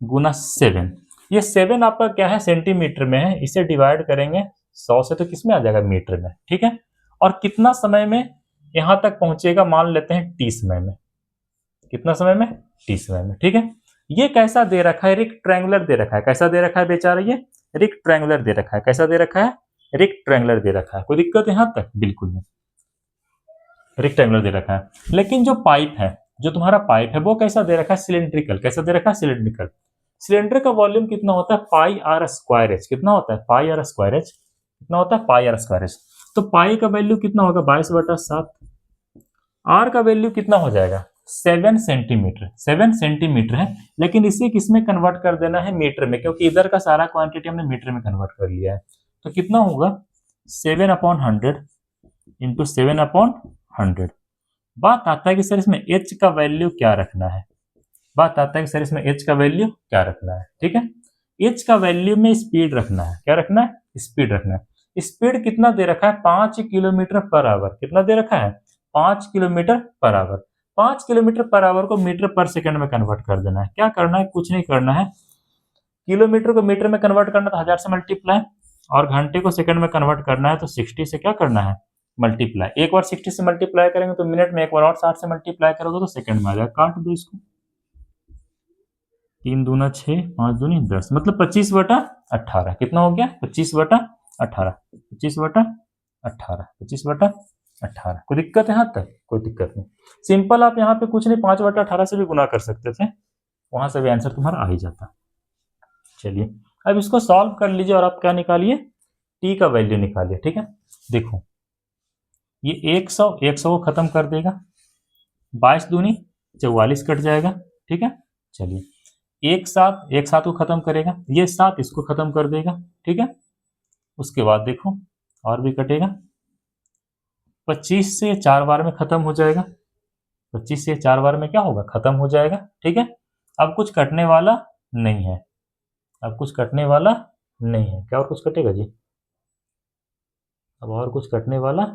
गुना 7। ये 7 आपका क्या है, सेंटीमीटर में है, इसे डिवाइड करेंगे 100 से तो किस में आ जाएगा, मीटर में। ठीक है, और कितना समय में यहां तक पहुंचेगा, मान लेते हैं टी समय में। कितना समय में, टी समय में। ठीक है, ये कैसा दे रखा है, रेक्टेंगुलर दे रखा है। कैसा दे रखा है बेचारा, ये रेक्टेंगुलर दे रखा है। कैसा दे रखा है, रेक्टेंगुलर दे रखा है। कोई दिक्कत यहां तक? बिल्कुल नहीं, रेक्टेंगुलर दे रखा है। लेकिन जो पाइप है, जो तुम्हारा पाइप है वो कैसा दे रखा है, सिलेंड्रिकल। कैसा दे रखा है, सिलेंड्रिकल। सिलेंडर का वॉल्यूम कितना होता है, पाई आर स्क्वायर एच। कितना होता है, पाई आर स्क्वायर एच। कितना होता है, पाई आर स्क्वायर एच। तो पाई का वैल्यू कितना होगा, 22/7। आर का वैल्यू कितना हो जाएगा, 7 सेंटीमीटर। 7 सेंटीमीटर है, लेकिन इसे किसमें कन्वर्ट कर देना है, मीटर में, क्योंकि इधर का सारा क्वांटिटी हमने मीटर में कन्वर्ट कर लिया है। तो कितना होगा, 7/100 इंटू 7/100। बात आता है कि सर इसमें एच का वैल्यू क्या रखना है, बात आता है कि सर इसमें एच का वैल्यू क्या रखना है। ठीक है, एच का वैल्यू में स्पीड रखना है। क्या रखना है, स्पीड रखना है। स्पीड कितना दे रखा है, 5 किलोमीटर पर आवर। कितना दे रखा है, 5 kilometre per our. 5 kilometre per our को मीटर पर सेकंड में कन्वर्ट कर देना है। क्या करना है, कुछ नहीं करना है, किलोमीटर को मीटर में कन्वर्ट करना तो 1000 से मल्टीप्लाई, और घंटे को सेकंड में कन्वर्ट करना है तो 60 से क्या करना है, मल्टीप्लाई। एक बार 60 से मल्टीप्लाई करेंगे तो मिनट में, एक बार और 60 से मल्टीप्लाई करोगे तो सेकंड में आ जाएगा। काट दो इसको, 3 दूना 6, 5 दूनी 10, मतलब 25/18। कितना हो गया, 25/18, 25/18, 25/18। कोई दिक्कत है यहाँ तक, कोई दिक्कत नहीं। सिंपल, आप यहाँ पे कुछ नहीं 5/18 से भी गुना कर सकते थे, वहां से भी आंसर तुम्हारा आ ही जाता। चलिए अब इसको सॉल्व कर लीजिए और आप क्या निकालिए, टी का वैल्यू निकालिए। ठीक है, देखो ये 100 को खत्म कर देगा, 22 दूनी 44 कट जाएगा। ठीक है, चलिए एक साथ को खत्म करेगा, ये 7 इसको खत्म कर देगा। ठीक है, उसके बाद देखो और भी कटेगा, 25 से 4 बार में खत्म हो जाएगा, 25 से 4 बार में क्या होगा, खत्म हो जाएगा। ठीक है, अब कुछ कटने वाला नहीं है, अब कुछ कटने वाला नहीं है। क्या और कुछ कटेगा जी, अब और कुछ कटने वाला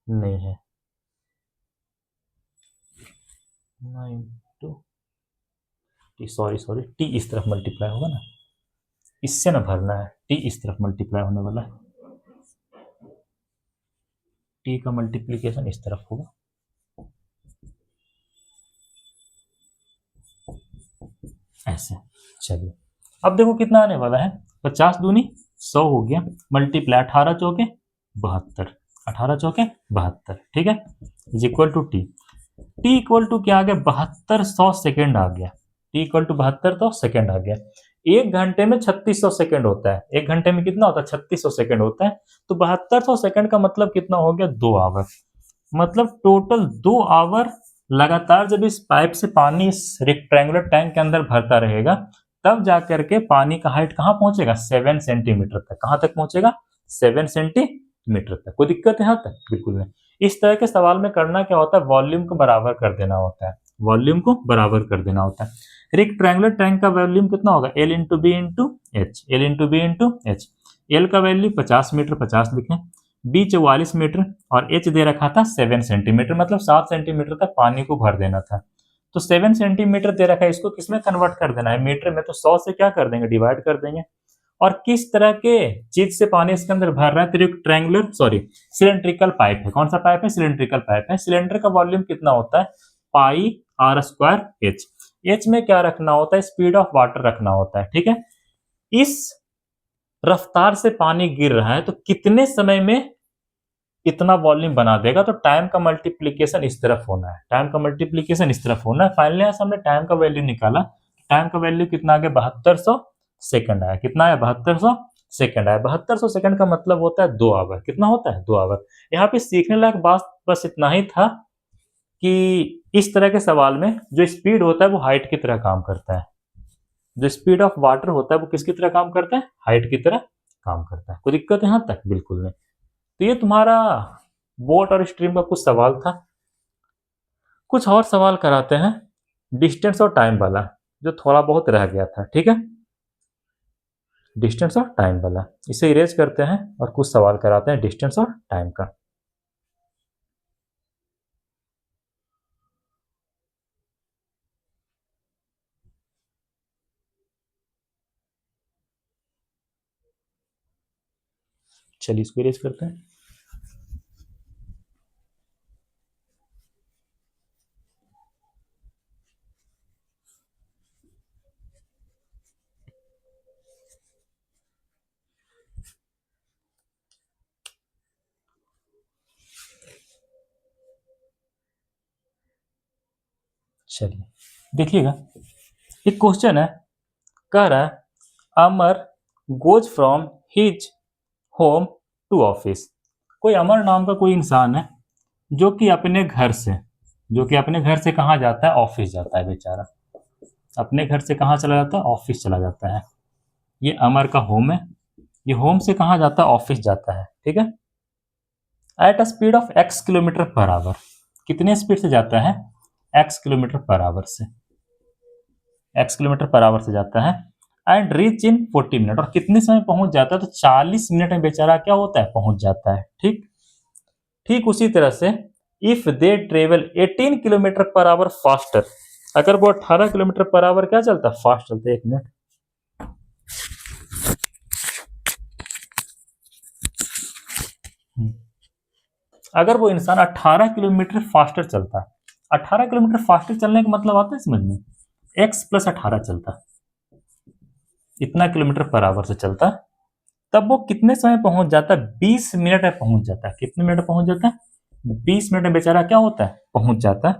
नहीं है। 9 सॉरी टी इस तरफ मल्टीप्लाई होगा ना, इससे ना भरना है, टी इस तरफ मल्टीप्लाई होने वाला है, टी का मल्टीप्लीकेशन इस तरफ होगा। ऐसे, चलिए अब देखो कितना आने वाला है, 50 दूनी 100 हो गया, मल्टीप्लाई 18 चौके 72, 18 चौके 72। ठीक है, is equal to T, T equal to क्या आ गया, 7200 सेकेंड आ गया। टी इक्वल टू 7200 सेकेंड आ गया। एक घंटे में 3600 सेकेंड होता है, एक घंटे में कितना होता है, 3600 सेकेंड होता है। तो 7200 सेकेंड का मतलब कितना हो गया, 2 आवर। मतलब टोटल 2 आवर लगातार जब इस पाइप से पानी इस रेक्टेंगुलर टैंक के अंदर भरता रहेगा, तब जाकर के पानी का हाइट कहाँ पहुंचेगा, 7 सेंटीमीटर तक। कहां तक पहुंचेगा, 7 सेंटीमीटर तक। कोई दिक्कत है यहाँ तक, बिल्कुल नहीं। इस तरह के सवाल में करना क्या होता है, वॉल्यूम को बराबर कर देना होता है, वॉल्यूम को बराबर कर देना होता है। रेक्टेंगुलर टैंक का वॉल्यूम कितना होगा, L into B into H, L into B into H. L का वैल्यू 50 मीटर, 50 लिखें, बी 44 मीटर, और एच दे रखा था 7 सेंटीमीटर, मतलब 7 सेंटीमीटर तक पानी को भर देना था। तो 7 सेंटीमीटर दे रखा है, इसको किसमें कन्वर्ट कर देना है, मीटर में। तो 100 से क्या कर देंगे, डिवाइड कर देंगे। और किस तरह के चीज से पानी इसके अंदर भर रहा है, तो ट्रायंगुलर सिलेंड्रिकल पाइप है। कौन सा पाइप है, सिलेंड्रिकल पाइप है। सिलेंडर का वॉल्यूम कितना होता है, पाई आर स्क्वायर एच। एच में क्या रखना होता है, स्पीड ऑफ वाटर रखना होता है। ठीक है, इस रफ्तार से पानी गिर रहा है तो कितने समय में इतना वॉल्यूम बना देगा, तो टाइम का मल्टीप्लीकेशन इस तरफ होना है, टाइम का मल्टीप्लीकेशन इस तरफ होना है। फाइनली हमने टाइम का वैल्यू निकाला, टाइम का वैल्यू कितना आ गया, 7200 सेकंड आया। कितना आया, 7200 सेकंड आया। 7200 सेकंड का मतलब होता है 2 आवर। कितना होता है, 2 आवर। यहाँ पे सीखने लायक बात बस इतना ही था कि इस तरह के सवाल में जो स्पीड होता है वो हाइट की तरह काम करता है, जो स्पीड ऑफ वाटर होता है वो किसकी तरह काम करता है, हाइट की तरह काम करता है। कोई दिक्कत है यहाँ तक, बिल्कुल नहीं। तो ये तुम्हारा बोट और स्ट्रीम का कुछ सवाल था। कुछ और सवाल कराते हैं डिस्टेंस और टाइम वाला, जो थोड़ा बहुत रह गया था। ठीक है, डिस्टेंस और टाइम वाला, इसे इरेज करते हैं और कुछ सवाल कराते हैं डिस्टेंस और टाइम का। चलिए इसको इरेज करते हैं। चलिए देखिएगा, एक क्वेश्चन है, कह रहा है Amar goes from his home to office. कोई अमर नाम का कोई इंसान है जो कि अपने घर से, कहाँ जाता है, ऑफिस जाता है बेचारा। अपने घर से कहाँ चला जाता है, ऑफिस चला जाता है। ये अमर का होम है, ये होम से कहाँ जाता है, ऑफिस जाता है। ठीक है, at a speed of x kilometre per our. कितने स्पीड से जाता है, x किलोमीटर पर आवर से, x किलोमीटर पर आवर से जाता है। एंड रीच इन 40 मिनट, और कितने समय पहुंच जाता है, तो 40 मिनट में बेचारा क्या होता है, पहुंच जाता है। ठीक ठीक उसी तरह से if they travel 18 kilometre per our faster, अगर वो 18 किलोमीटर पर आवर क्या चलता, फास्ट चलता है। 1 मिनट, अगर वो इंसान 18 किलोमीटर फास्टर चलता है, 18 किलोमीटर फास्टर चलने का मतलब आता है समझ में, x प्लस 18 चलता, इतना किलोमीटर पर आवर से चलता, तब वो कितने समय पहुंच जाता है, 20 मिनट में पहुंच जाता है। कितने मिनट में पहुंच जाता है, 20 मिनट में बेचारा क्या होता है, पहुंच जाता है,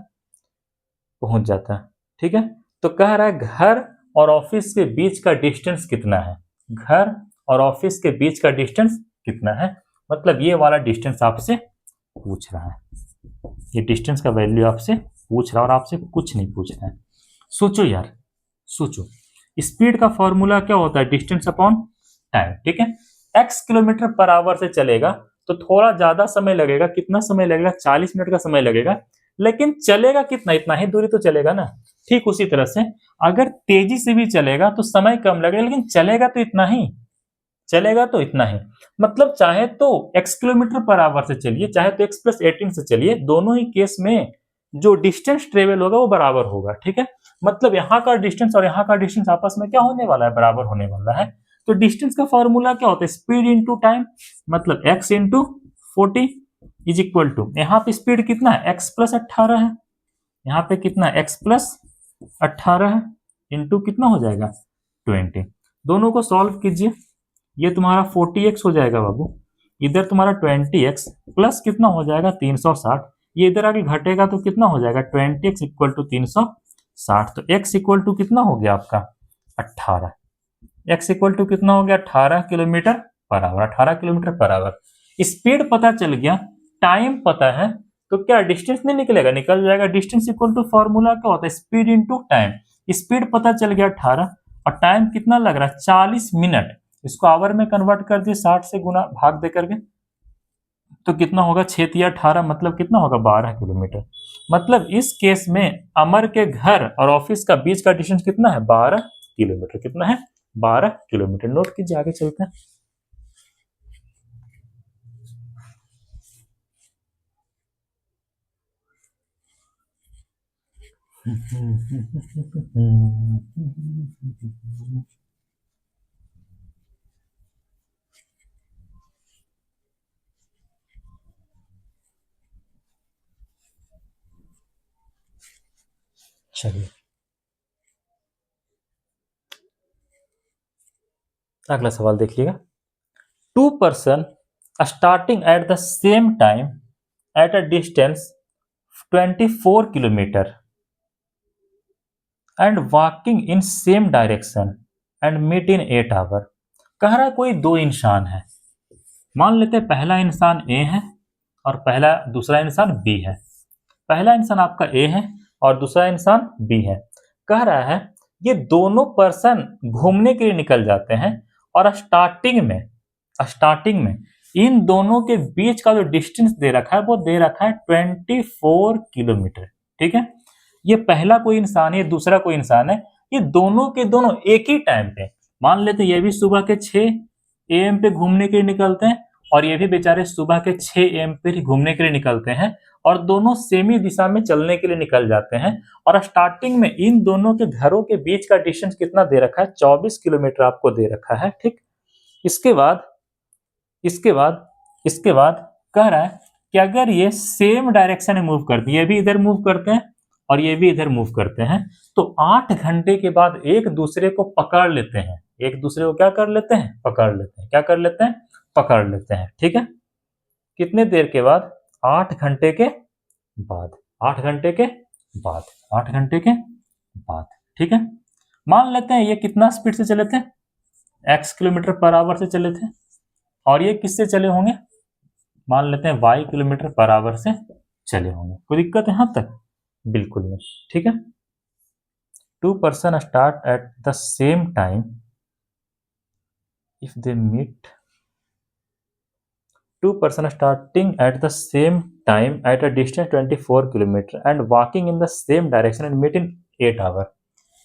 पहुंच जाता है। ठीक है, तो कह रहा है घर और ऑफिस के बीच का डिस्टेंस कितना है, घर और ऑफिस के बीच का डिस्टेंस कितना है, मतलब ये वाला डिस्टेंस आपसे पूछ रहा है, ये डिस्टेंस का वैल्यू आपसे पूछ रहा है और आपसे कुछ नहीं पूछ रहा है। सोचो यार, सोचो, स्पीड का फॉर्मूला क्या होता है, डिस्टेंस अपॉन टाइम। ठीक है, x किलोमीटर पर आवर से चलेगा तो थोड़ा ज्यादा समय लगेगा, कितना समय लगेगा, 40 मिनट का समय लगेगा, लेकिन चलेगा कितना, इतना ही दूरी तो चलेगा ना। ठीक उसी तरह से अगर तेजी से भी चलेगा तो समय कम लगेगा, लेकिन चलेगा तो इतना ही, चलेगा तो इतना ही। मतलब चाहे तो x किलोमीटर पर आवर से चलिए, चाहे तो x प्लस 18 से चलिए, दोनों ही केस में जो डिस्टेंस ट्रेवल होगा वो बराबर होगा। ठीक है, मतलब यहाँ का डिस्टेंस और यहाँ का डिस्टेंस आपस में क्या होने वाला है, बराबर होने वाला है। तो डिस्टेंस का फॉर्मूला क्या होता है, स्पीड इंटू टाइम, मतलब x into 40 is equal to, यहाँ पे स्पीड कितना है, x प्लस 18 है, यहाँ पे कितना है, x प्लस 18 है, इंटू कितना हो जाएगा 20। दोनों को सॉल्व कीजिए, ये तुम्हारा 40x हो जाएगा बाबू, इधर तुम्हारा 20x प्लस कितना हो जाएगा 360, ये इधर आगे घटेगा तो कितना हो जाएगा 20x इक्वल टू 360, तो x इक्वल टू कितना हो गया आपका 18, x इक्वल टू कितना हो गया 18 kilometre per our, 18 kilometre per our. Speed पता चल गया, टाइम पता है, तो क्या डिस्टेंस नहीं निकलेगा, निकल जाएगा। डिस्टेंस इक्वल टू फॉर्मूला क्या होता है, स्पीड इंटू टाइम। स्पीड पता चल गया 18 और टाइम कितना लग रहा है 40 मिनट, इसको आवर में कन्वर्ट कर दिए 60 से गुना भाग दे करके, तो कितना होगा 6×18 मतलब कितना होगा 12 किलोमीटर। मतलब इस केस में अमर के घर और ऑफिस का बीच का डिस्टेंस कितना है, 12 किलोमीटर। कितना है, 12 किलोमीटर। नोट कीजिए, आगे चलते हैं। चलिए अगला सवाल देखिएगा। 2 person starting at the same time at a distance 24 kilometer and walking in same direction and meet in 8 hour। कह रहा है कोई दो इंसान है, मान लेते हैं पहला इंसान ए है और दूसरा इंसान बी है। पहला इंसान आपका ए है और दूसरा इंसान बी है। कह रहा है ये दोनों पर्सन घूमने के लिए निकल जाते हैं और स्टार्टिंग में इन दोनों के बीच का जो डिस्टेंस दे रखा है वो दे रखा है 24 किलोमीटर। ठीक है, ये पहला कोई इंसान है, दूसरा कोई इंसान है, ये दोनों के दोनों एक ही टाइम पे, मान लेते ये भी सुबह के 6 AM पे घूमने के लिए निकलते हैं और ये भी बेचारे सुबह के 6 AM पे ही घूमने के लिए निकलते हैं और दोनों सेम ही दिशा में चलने के लिए निकल जाते हैं। और स्टार्टिंग में इन दोनों के घरों के बीच का डिस्टेंस कितना दे रखा है, 24 किलोमीटर आपको दे रखा है। ठीक, इसके बाद इसके बाद कह रहा है कि अगर ये सेम डायरेक्शन में मूव करते हैं, ये भी इधर मूव करते हैं और ये भी इधर मूव करते हैं, तो 8 घंटे के बाद एक दूसरे को पकड़ लेते हैं। एक दूसरे को क्या कर लेते हैं, पकड़ लेते हैं। क्या कर लेते हैं, पकड़ लेते हैं। ठीक है, कितने देर के बाद, 8 घंटे के बाद, 8 घंटे के बाद, 8 घंटे के बाद। ठीक है, मान लेते हैं ये कितना स्पीड से चले थे, x किलोमीटर पर आवर से चले थे और ये किससे चले होंगे, मान लेते हैं y किलोमीटर पर आवर से चले होंगे। कोई दिक्कत है यहां तक, बिल्कुल नहीं। ठीक है, 2 person start at the same time if they meet, 2 person starting at the same time at a distance 24 kilometer and walking in the same direction and meet in 8 hour।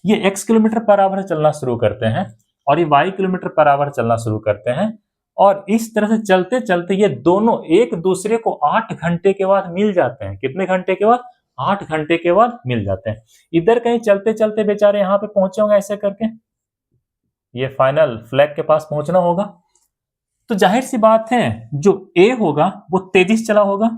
ये x किलोमीटर पर आवर से चलना शुरू करते हैं और ये y kilometre per our चलना शुरू करते हैं और इस तरह से चलते चलते ये दोनों एक दूसरे को 8 घंटे के बाद मिल जाते हैं। कितने घंटे के बाद? 8 घंटे के बाद मिल जाते हैं। इधर कहीं चलते चलते बेचारे यहाँ पे पहुंचे होंगे ऐसे करके, ये फाइनल फ्लैग के पास पहुंचना होगा। तो जाहिर सी बात है जो ए होगा वो तेजी से चला होगा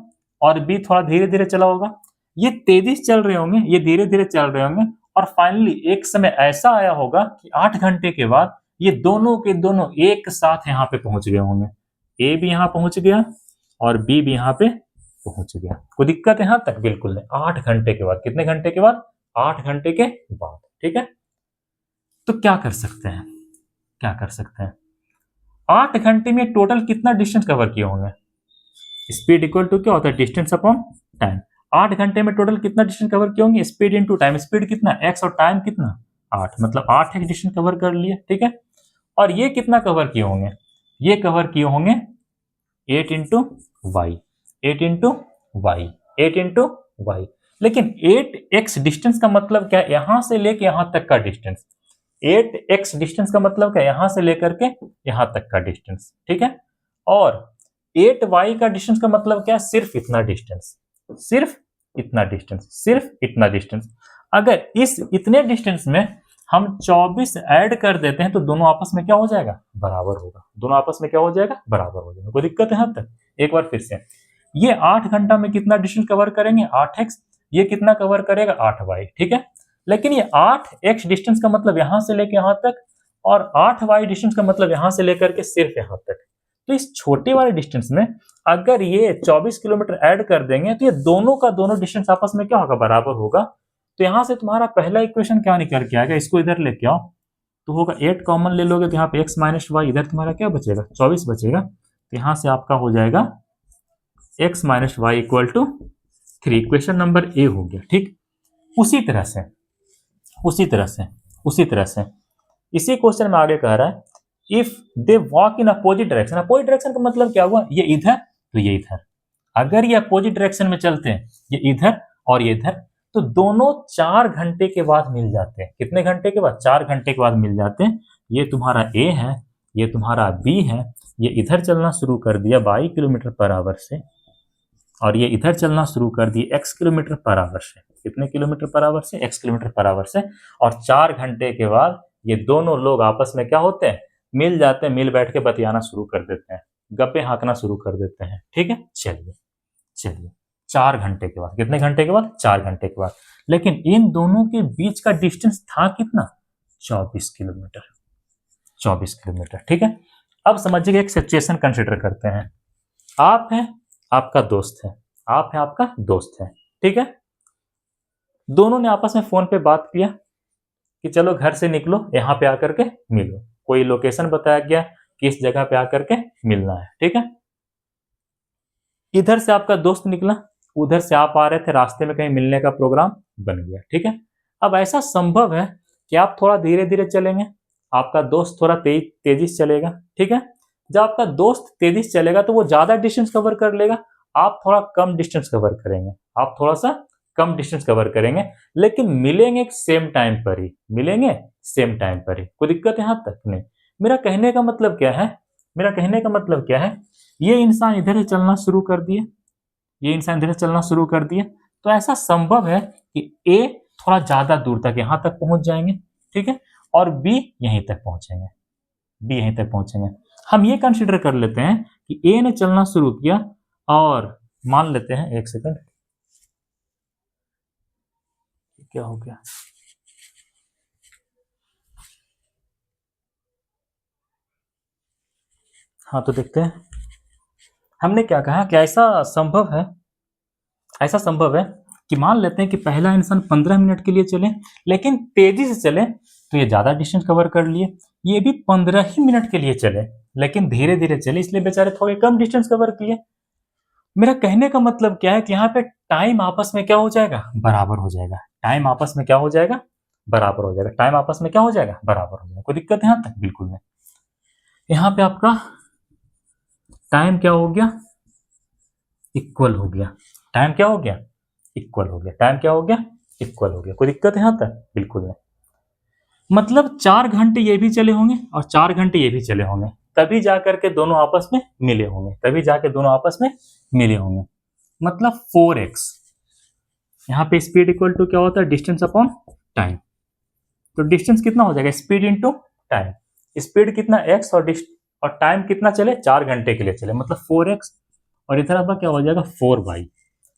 और बी थोड़ा धीरे धीरे चला होगा। ये तेजी से चल रहे होंगे, ये धीरे धीरे चल रहे होंगे और फाइनली एक समय ऐसा आया होगा कि 8 घंटे के बाद ये दोनों के दोनों एक साथ यहाँ पे पहुंच गए होंगे। ए भी यहाँ पहुंच गया और बी भी यहाँ पे पहुंच गया। कोई दिक्कत है यहाँ तक? बिल्कुल नहीं। 8 घंटे के बाद। कितने घंटे के बाद? 8 घंटे के बाद। ठीक है, तो क्या कर सकते हैं? क्या कर सकते हैं? 8 घंटे में टोटल कितना डिस्टेंस कवर किए होंगे? स्पीड इक्वल टू क्या होता है? Distance upon time. 8 घंटे में टोटल कितना डिस्टेंस कवर किए होंगे? Speed into time. स्पीड कितना? x और टाइम कितना? 8, मतलब 8 एक डिस्टेंस कवर कर लिए। ठीक है, और ये कितना कवर किए होंगे? ये कवर किए होंगे 8 into y, 8 into y, 8 into y. लेकिन 8x डिस्टेंस का मतलब क्या है? यहां से लेके यहां तक का डिस्टेंस। 8x डिस्टेंस का मतलब क्या? यहां से लेकर के यहां तक का डिस्टेंस। ठीक है, और 8y का डिस्टेंस का मतलब क्या है? सिर्फ इतना डिस्टेंस, सिर्फ इतना डिस्टेंस, सिर्फ इतना डिस्टेंस। अगर इस इतने डिस्टेंस में हम 24 ऐड कर देते हैं तो दोनों आपस में क्या हो जाएगा? बराबर होगा। दोनों आपस में क्या हो जाएगा? बराबर हो जाएगा। कोई दिक्कत है यहाँ तक? एक बार फिर से, ये 8 घंटा में कितना डिस्टेंस कवर करेंगे? 8x। ये कितना कवर करेगा? 8y। ठीक है, लेकिन ये 8x डिस्टेंस का मतलब यहां से लेकर यहां तक और 8y डिस्टेंस का मतलब यहां से लेकर के सिर्फ यहां तक। तो इस छोटे वाले डिस्टेंस में अगर ये 24 किलोमीटर ऐड कर देंगे तो ये दोनों का दोनों डिस्टेंस आपस में क्या होगा? बराबर होगा। तो यहां से तुम्हारा पहला इक्वेशन क्या निकल के आएगा? इसको इधर लेके आओ तो होगा 8 कॉमन ले लोगे तो यहाँ पे x माइनस वाई, इधर तुम्हारा क्या बचेगा? 24 बचेगा। तो यहां से आपका हो जाएगा x minus y equal to 3। Equation number A हो गया। ठीक, उसी तरह से उसी तरह से उसी तरह से इसी क्वेश्चन में आगे कह रहा है if they walk in opposite direction. Opposite direction का मतलब क्या हुआ? ये इधर तो ये इधर। अगर ये अपोजिट डायरेक्शन में चलते हैं, ये इधर और ये इधर, तो दोनों 4 घंटे के बाद मिल जाते हैं। कितने घंटे के बाद? 4 घंटे के बाद मिल जाते हैं। ये तुम्हारा ए है, ये तुम्हारा बी है, ये इधर चलना शुरू कर दिया 22 किलोमीटर पर आवर से और ये इधर चलना शुरू कर दिए x किलोमीटर पर आवर से। कितने किलोमीटर पर आवर से? x किलोमीटर पर आवर से। और 4 घंटे के बाद ये दोनों लोग आपस में क्या होते हैं? मिल जाते हैं, मिल बैठ के बतियाना शुरू कर देते हैं, गप्पे हाँकना शुरू कर देते हैं। ठीक है, चलिए चलिए 4 घंटे के बाद। कितने घंटे के बाद? 4 घंटे के बाद। लेकिन इन दोनों के बीच का डिस्टेंस था कितना? 24 किलोमीटर। 24 किलोमीटर। ठीक है, अब समझिए एक सिचुएशन कंसिडर करते हैं। आप हैं, आपका दोस्त है, आप है, आपका दोस्त है। ठीक है, दोनों ने आपस में फोन पे बात किया कि चलो घर से निकलो, यहाँ पे आकर के मिलो। कोई लोकेशन बताया गया कि इस जगह पे आकर के मिलना है। ठीक है, इधर से आपका दोस्त निकला, उधर से आप आ रहे थे, रास्ते में कहीं मिलने का प्रोग्राम बन गया। ठीक है, अब ऐसा संभव है कि आप थोड़ा धीरे धीरे चलेंगे, आपका दोस्त थोड़ा तेजी से चलेगा। ठीक है, जब आपका दोस्त तेजी से चलेगा तो वो ज्यादा डिस्टेंस कवर कर लेगा, आप थोड़ा कम डिस्टेंस कवर करेंगे, आप थोड़ा सा कम डिस्टेंस कवर करेंगे, लेकिन मिलेंगे सेम टाइम पर ही, मिलेंगे सेम टाइम पर ही। कोई दिक्कत यहां तक नहीं। मेरा कहने का मतलब क्या है? मेरा कहने का मतलब क्या है? ये इंसान इधर से चलना शुरू कर दिए, ये इंसान इधर से चलना शुरू कर दिए, तो ऐसा संभव है कि ए थोड़ा ज्यादा दूर तक यहां तक पहुंच जाएंगे। ठीक है, और बी यहीं तक पहुंचेंगे, बी यहीं तक पहुंचेंगे। हम ये कंसीडर कर लेते हैं कि ए ने चलना शुरू किया और मान लेते हैं, एक सेकंड, क्या हो गया? हाँ, तो देखते हैं हमने क्या कहा कि ऐसा संभव है, ऐसा संभव है कि मान लेते हैं कि पहला इंसान 15 मिनट के लिए चले, लेकिन तेजी से चले तो ये ज्यादा डिस्टेंस कवर कर लिए। ये भी 15 ही मिनट के लिए चले, लेकिन धीरे धीरे चले, इसलिए बेचारे थोड़े कम डिस्टेंस कवर किए। मेरा कहने का मतलब क्या है कि यहाँ पे टाइम आपस में क्या हो जाएगा? बराबर हो जाएगा। टाइम आपस में क्या हो जाएगा? बराबर हो जाएगा। टाइम आपस में क्या हो जाएगा? बराबर हो जाएगा। कोई दिक्कत है यहाँ तक? बिल्कुल नहीं। यहाँ पे आपका टाइम क्या हो गया? इक्वल हो गया। टाइम क्या हो गया? इक्वल हो गया। टाइम क्या हो गया? इक्वल हो गया। कोई दिक्कत है यहाँ तक? बिल्कुल नहीं। मतलब 4 घंटे ये भी चले होंगे और 4 घंटे ये भी चले होंगे, तभी जाकर के दोनों आपस में मिले होंगे, तभी जाके दोनों आपस में मिले होंगे। मतलब 4x, यहाँ पे स्पीड इक्वल टू क्या होता है, डिस्टेंस अपॉन टाइम। तो डिस्टेंस कितना हो जाएगा, स्पीड इंटू टाइम। स्पीड कितना x और टाइम कितना चले, 4 घंटे के लिए चले, मतलब 4x, और इधर आपका क्या हो जाएगा 4y।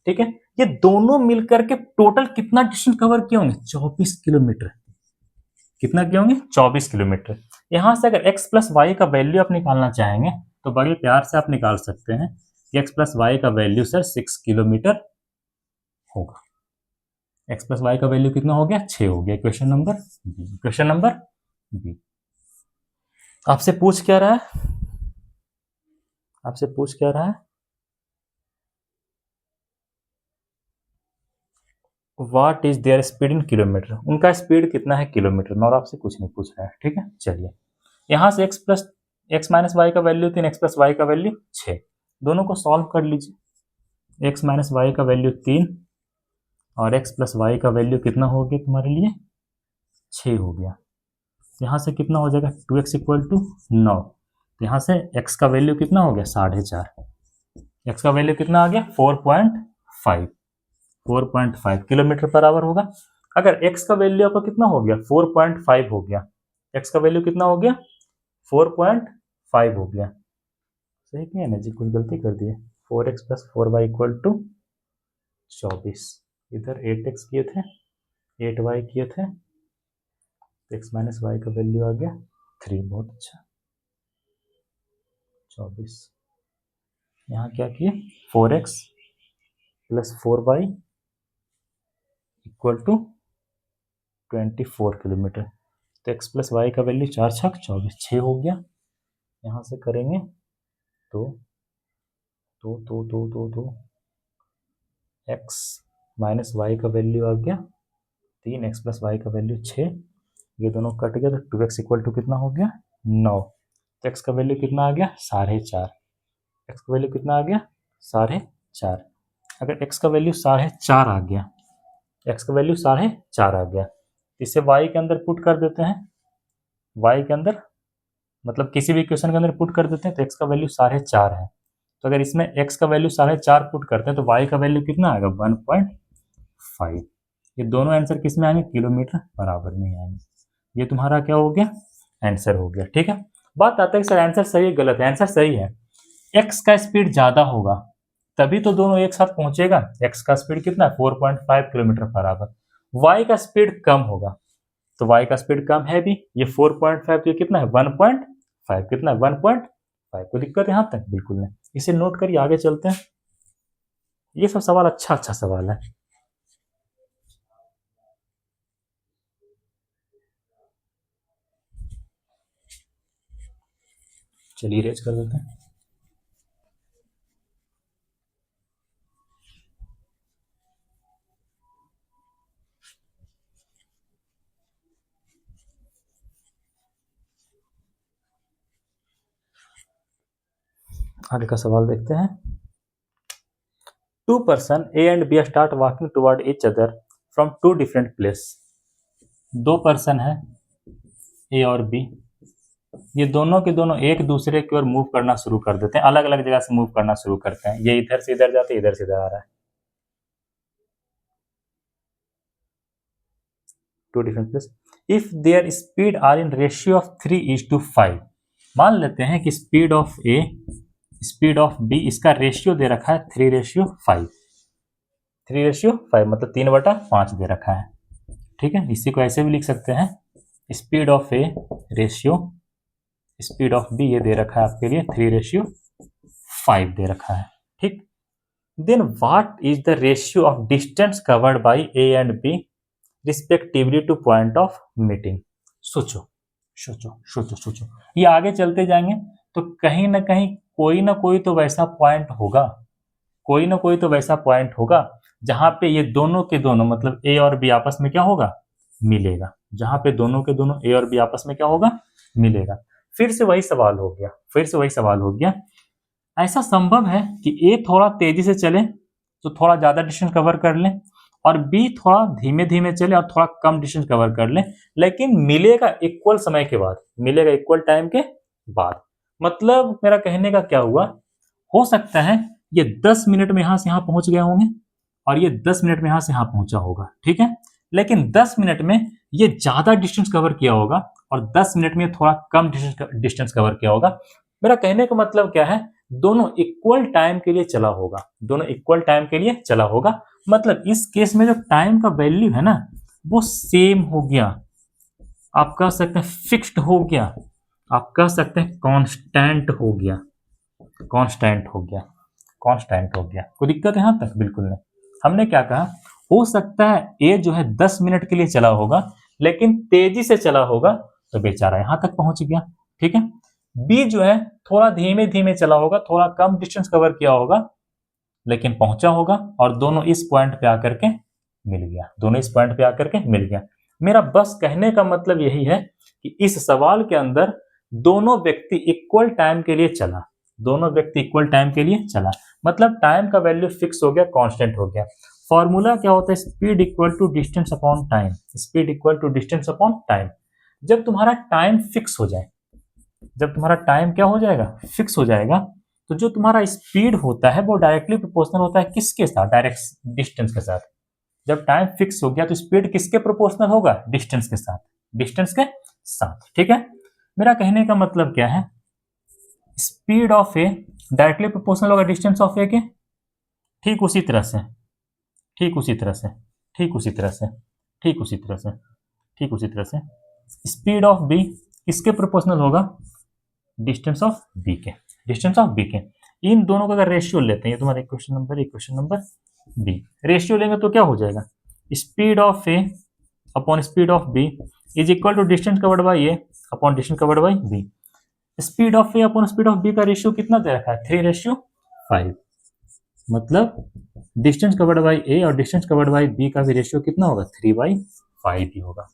ठीक है, ये दोनों मिलकर के टोटल कितना डिस्टेंस कवर किए होंगे, 24 किलोमीटर। कितना किए होंगे, 24 किलोमीटर। यहां से अगर x प्लस वाई का वैल्यू आप निकालना चाहेंगे तो बड़े प्यार से आप निकाल सकते हैं कि x प्लस वाई का वैल्यू सर 6 किलोमीटर होगा। x प्लस वाई का वैल्यू कितना हो गया, 6 हो गया। Question number B, question number B. आपसे पूछ क्या रहा है, आपसे पूछ क्या रहा है, what is there speed in kilometre, उनका स्पीड कितना है किलोमीटर में, और आपसे कुछ नहीं पूछ रहा है। ठीक है, चलिए यहां से x माइनस वाई का वैल्यू 3, x प्लस वाई का वैल्यू 6, दोनों को सॉल्व कर लीजिए। x माइनस वाई का वैल्यू 3 और x प्लस वाई का वैल्यू कितना हो गया तुम्हारे लिए, 6 हो गया। यहाँ से कितना हो जाएगा, 2x इक्वल टू 9। तो यहाँ से x का वैल्यू कितना हो गया, 4.5। x का वैल्यू कितना आ गया, 4.5, 4.5 किलोमीटर पर आवर होगा। अगर x का वैल्यू आपका कितना हो गया, 4.5 हो गया, x का वैल्यू कितना हो गया, 4.5 हो गया। सही किया ना जी, कुछ गलती कर दिए। 4x plus 4y equal to 24, इधर 8x किए थे, 8y किए थे, x माइनस वाई का वैल्यू आ गया 3, बहुत अच्छा, 24। यहाँ क्या किए, 4x plus 4y equal to 24 kilometre. तो x प्लस वाई का वैल्यू 4 छक 24, 6 हो गया। यहाँ से करेंगे तो x माइनस वाई का वैल्यू आ गया 3, x प्लस वाई का वैल्यू 6, ये दोनों कट गया तो 2x इक्वल टू कितना हो गया 9। तो x का वैल्यू कितना आ गया 4.5, x का वैल्यू कितना आ गया 4.5। अगर x का वैल्यू 4.5 आ गया, x का वैल्यू 4.5 आ गया, इसे y के अंदर पुट कर देते हैं, y के अंदर मतलब किसी भी इक्वेशन के अंदर पुट कर देते हैं, तो x का वैल्यू 4.5 है। तो अगर इसमें x का वैल्यू 4.5 पुट करते हैं तो y का वैल्यू कितना आएगा 1.5। ये दोनों आंसर किस में आएंगे, किलोमीटर बराबर में आएंगे। ये तुम्हारा क्या हो गया, आंसर हो गया। ठीक है, बात आता है कि सर आंसर सही है गलत है, आंसर सही है। x का स्पीड ज्यादा होगा तभी तो दोनों एक साथ पहुंचेगा। x का स्पीड कितना है 4.5 किलोमीटर पर आवर। y का स्पीड कम होगा तो y का स्पीड कम है भी, ये 4.5 तो ये कितना है 1.5, कितना है 1.5। कोई दिक्कत यहां तक, बिल्कुल नहीं। इसे नोट करिए, आगे चलते हैं। ये सब सवाल अच्छा अच्छा सवाल है। चलिए रेज कर देते हैं। आगे का सवाल देखते हैं। 2 person A and B start walking toward each other from 2 different places। 2 person है A और B, ये दोनों के दोनों एक दूसरे की ओर मूव करना शुरू कर देते हैं, अलग अलग जगह से मूव करना शुरू करते हैं। ये इधर से इधर जाते हैं, इधर से इधर आ रहा है। 2 different places। If their speed are in ratio of 3:5, मान लेते हैं कि speed of A speed of B इसका रेशियो दे रखा है 3:5। 3:5 मतलब 3/5 दे रखा है। ठीक है, इसी को ऐसे भी लिख सकते हैं, speed of A ratio speed of B, ये दे रखा है आपके लिए 3:5 दे रखा है। ठीक, then what is the ratio of distance covered by A and B respectively to point of meeting. सोचो सोचो सोचो सोचो, ये आगे चलते जाएंगे तो कहीं ना कहीं कोई ना कोई तो वैसा पॉइंट होगा, कोई ना कोई तो वैसा पॉइंट होगा जहां पे ये दोनों के दोनों मतलब ए और बी आपस में क्या होगा, मिलेगा। जहां पे दोनों के दोनों ए और बी आपस में क्या होगा, मिलेगा। फिर से वही सवाल हो गया, फिर से वही सवाल हो गया। ऐसा संभव है कि ए थोड़ा तेजी से चले तो थोड़ा ज्यादा डिस्टेंस कवर कर ले, और बी थोड़ा धीमे धीमे चले और थोड़ा कम डिस्टेंस कवर कर ले, लेकिन मिलेगा इक्वल समय के बाद, मिलेगा इक्वल टाइम के बाद। मतलब मेरा कहने का क्या हुआ, हो सकता है ये 10 मिनट में यहां से यहां पहुंच गए होंगे और ये 10 मिनट में यहां से यहां पहुंचा होगा, ठीक है, लेकिन 10 मिनट में ये ज्यादा डिस्टेंस कवर किया होगा और 10 मिनट में थोड़ा कम डिस्टेंस कवर किया होगा। मेरा कहने का मतलब क्या है, दोनों इक्वल टाइम के लिए चला होगा, दोनों इक्वल टाइम के लिए चला होगा। मतलब इस केस में जो टाइम का वैल्यू है ना वो सेम हो गया, आप कह सकते हैं फिक्स्ड हो गया, आप कह सकते हैं कांस्टेंट हो गया, कांस्टेंट हो गया, कांस्टेंट हो गया। कोई दिक्कत है यहां तक? बिल्कुल नहीं। हमने क्या कहा, हो सकता है ए जो है 10 मिनट के लिए चला होगा लेकिन तेजी से चला होगा तो बेचारा यहां तक पहुंच गया, ठीक है। बी जो है थोड़ा धीमे धीमे चला होगा, थोड़ा कम डिस्टेंस कवर किया होगा लेकिन पहुंचा होगा और दोनों इस पॉइंट पे आकर के मिल गया, दोनों इस पॉइंट पे आकर के मिल गया। मेरा बस कहने का मतलब यही है कि इस सवाल के अंदर दोनों व्यक्ति इक्वल टाइम के लिए चला, दोनों व्यक्ति इक्वल टाइम के लिए चला, मतलब टाइम का वैल्यू फिक्स हो गया, कांस्टेंट हो गया। फॉर्मूला क्या होता है, speed equal to distance upon time, speed equal to distance upon time. जब तुम्हारा टाइम फिक्स हो जाए, जब तुम्हारा टाइम क्या हो जाएगा, फिक्स हो जाएगा, तो जो तुम्हारा स्पीड होता है वो डायरेक्टली प्रोपोर्शनल होता है किसके साथ, डायरेक्ट डिस्टेंस के साथ। जब टाइम फिक्स हो गया तो स्पीड किसके प्रोपोर्शनल होगा, डिस्टेंस के साथ, डिस्टेंस के साथ, ठीक है। मेरा कहने का मतलब क्या है, speed of A directly proportional होगा डिस्टेंस ऑफ ए के, ठीक उसी तरह से, ठीक उसी तरह से, ठीक उसी तरह से, ठीक उसी तरह से, ठीक उसी तरह से स्पीड ऑफ बी किसके प्रोपोर्शनल होगा, डिस्टेंस ऑफ बी के, डिस्टेंस ऑफ बी के। इन दोनों का अगर रेशियो लेते हैं, ये तुम्हारा इक्वेशन नंबर बी, रेशियो लेंगे तो क्या हो जाएगा, speed of A upon speed of B is equal to distance covered by A upon distance covered by B. Speed of A upon speed of B का रेशियो कितना दे रखा है, 3:5। मतलब डिस्टेंस कवर्ड बाई ए और डिस्टेंस कवर्ड बाई बी का भी ratio कितना होगा, 3/5 ही होगा।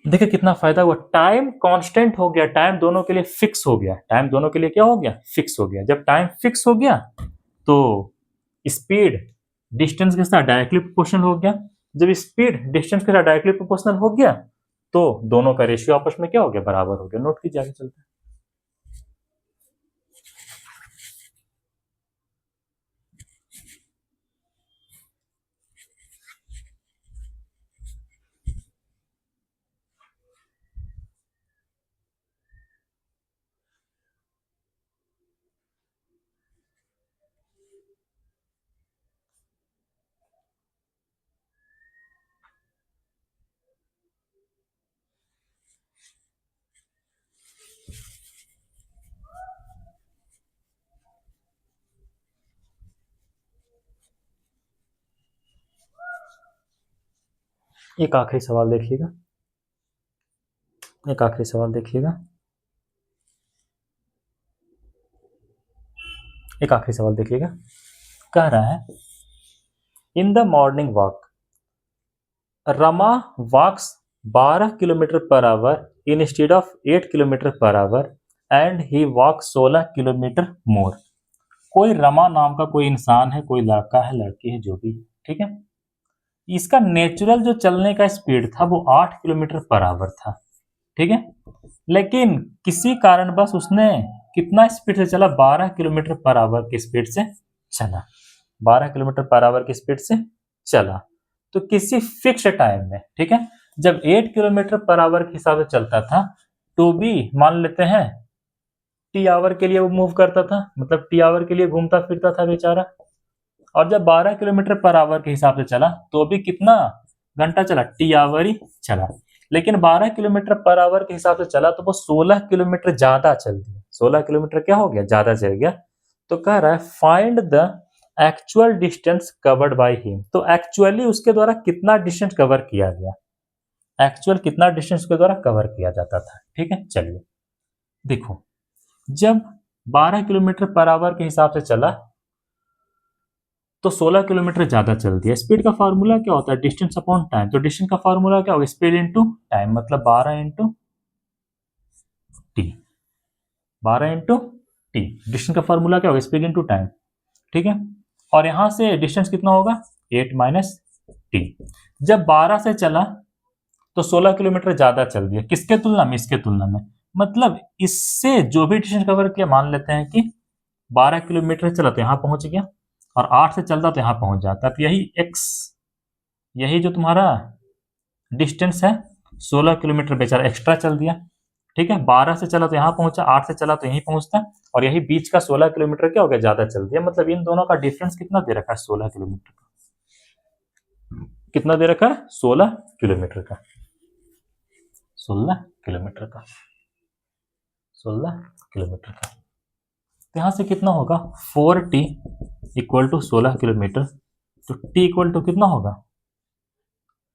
देखिए कितना फायदा हुआ, टाइम कांस्टेंट हो गया, टाइम दोनों के लिए फिक्स हो गया, टाइम दोनों के लिए क्या हो गया, फिक्स हो गया। जब टाइम फिक्स हो गया तो स्पीड डिस्टेंस के साथ डायरेक्टली प्रोपोर्शनल हो गया, जब स्पीड डिस्टेंस के साथ डायरेक्टली प्रोपोर्शनल हो गया तो दोनों का रेशियो आपस में क्या हो गया, बराबर हो गया। नोट कीजिए, आगे चलते हैं। एक आखिरी सवाल देखिएगा, एक आखिरी सवाल देखिएगा, एक आखिरी सवाल देखिएगा। कह रहा है, in the morning walk Rama walks 12 kilometre per hour instead of 8 kilometre per hour and he walk 16 kilometre more. कोई रमा नाम का कोई इंसान है, कोई लड़का है, लड़की है, जो भी, ठीक है। इसका नेचुरल जो चलने का स्पीड था वो 8 किलोमीटर पर आवर था, ठीक है, लेकिन किसी कारणवश उसने कितना स्पीड से चला, 12 किलोमीटर पर आवर की स्पीड से चला, 12 किलोमीटर पर आवर की स्पीड से चला। तो किसी फिक्स टाइम में, ठीक है, जब 8 किलोमीटर पर आवर के हिसाब से चलता था तो भी मान लेते हैं टी आवर के लिए वो मूव करता था, मतलब टी आवर के लिए घूमता फिरता था बेचारा। और जब 12 किलोमीटर पर आवर के हिसाब से चला तो भी कितना घंटा चला, टी आवर ही चला। लेकिन 12 किलोमीटर पर आवर के हिसाब से चला तो वो 16 किलोमीटर ज्यादा चल दिया, 16 किलोमीटर क्या हो गया, ज्यादा चल गया। तो कह रहा है find the actual distance covered by him. तो एक्चुअली उसके द्वारा कितना डिस्टेंस कवर किया गया, एक्चुअल कितना डिस्टेंस के द्वारा कवर किया जाता था, ठीक है। चलिए देखो, जब 12 किलोमीटर पर आवर के हिसाब से चला तो 16 किलोमीटर ज्यादा चल दिया। स्पीड का फार्मूला क्या होता है, डिस्टेंस अपॉन टाइम। तो डिस्टेंस का फार्मूला क्या होगा, स्पीड इंटू टाइम, मतलब 12 into T, 12 into T. Distance का फार्मूला क्या होगा, स्पीड इंटू टाइम, ठीक है। और यहां से डिस्टेंस कितना होगा, 8 माइनस टी। जब 12 से चला तो 16 किलोमीटर ज्यादा चल दिया, किसके तुलना में? इसके तुलना में। मतलब इससे जो भी डिस्टेंस कवर किया, मान लेते हैं कि 12 किलोमीटर चला तो यहाँ पहुंच गया, और 8 से चलता तो यहाँ पहुंच जाता। तो यही x, यही जो तुम्हारा डिस्टेंस है 16 किलोमीटर बेचारा एक्स्ट्रा चल दिया। ठीक है, 12 से चला तो यहाँ पहुंचा, 8 से चला तो यहीं पहुंचता, और यही बीच का 16 किलोमीटर क्या हो गया? ज्यादा चल दिया। मतलब इन दोनों का डिफरेंस कितना दे रखा है? 16 किलोमीटर का। कितना दे रखा है? 16 किलोमीटर का। 16 किलोमीटर का। 16 किलोमीटर का। तो यहां से कितना होगा? 4t equal to 16 kilometre. तो t इक्वल टू कितना होगा?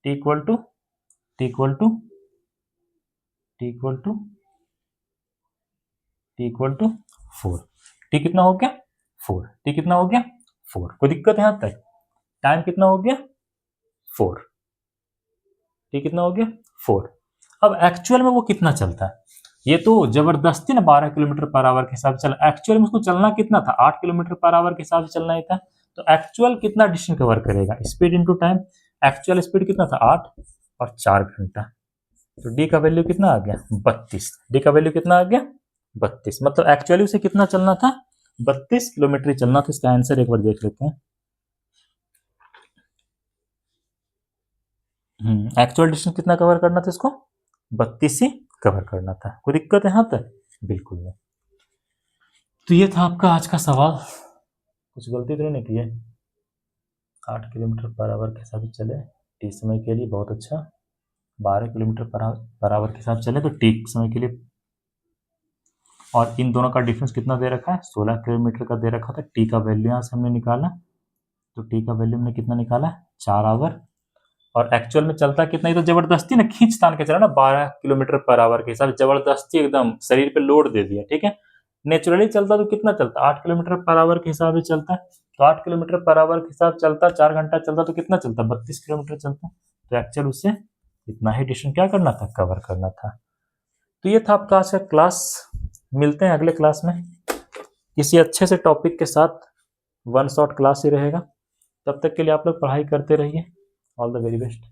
t equal to t equal to t equal to t equal to 4। t कितना हो गया? 4। t कितना हो गया? 4। कोई दिक्कत है यहां तक? टाइम कितना हो गया? 4। t कितना हो गया? 4। अब एक्चुअल में वो कितना चलता है? ये तो जबरदस्ती ना 12 किलोमीटर पर आवर के हिसाब से चला। एक्चुअल में उसको चलना कितना था? 8 किलोमीटर पर आवर के हिसाब से चलना ही था। तो एक्चुअल कितना डिस्टेंस कवर करेगा? Speed into time. Actual speed कितना था? 8 और 4 घंटा। तो डी का वैल्यू कितना आ गया? 32। डी का वैल्यू कितना आ गया? 32। मतलब एक्चुअली उसे कितना चलना था? 32 किलोमीटर ही चलना था। इसका आंसर एक बार देख लेते हैं। एक्चुअल डिस्टेंस कितना कवर करना था इसको? 32 ही कवर करना था। कोई दिक्कत है यहां तक? बिल्कुल नहीं। तो ये था आपका आज का सवाल। कुछ गलती तो नहीं की है? 8 किलोमीटर पर आवर के हिसाब से चले टी समय के लिए, बहुत अच्छा। 12 किलोमीटर पर आवर के हिसाब से चले तो टी समय के लिए। और इन दोनों का डिफरेंस कितना दे रखा है? 16 किलोमीटर का दे रखा था। टी का वैल्यू यहाँ से हमने निकाला, तो टी का वैल्यू हमने कितना निकाला? 4 आवर। और एक्चुअल में चलता कितना? ही तो जबरदस्ती ना खींच तान के चला ना, 12 किलोमीटर पर आवर के हिसाब से जबरदस्ती एकदम शरीर पे लोड दे दिया। ठीक है, नेचुरली चलता तो कितना चलता? 8 किलोमीटर पर आवर के हिसाब से चलता है। तो 8 किलोमीटर पर आवर के हिसाब से चलता, 4 घंटा चलता तो कितना चलता? 32 किलोमीटर चलता। तो एक्चुअल उससे इतना ही डिस्टेंस क्या करना था? कवर करना था। तो ये था आपका आज का क्लास। मिलते हैं अगले क्लास में किसी अच्छे से टॉपिक के साथ। वन शॉट क्लास ही रहेगा। तब तक के लिए आप लोग पढ़ाई करते रहिए। All the very best.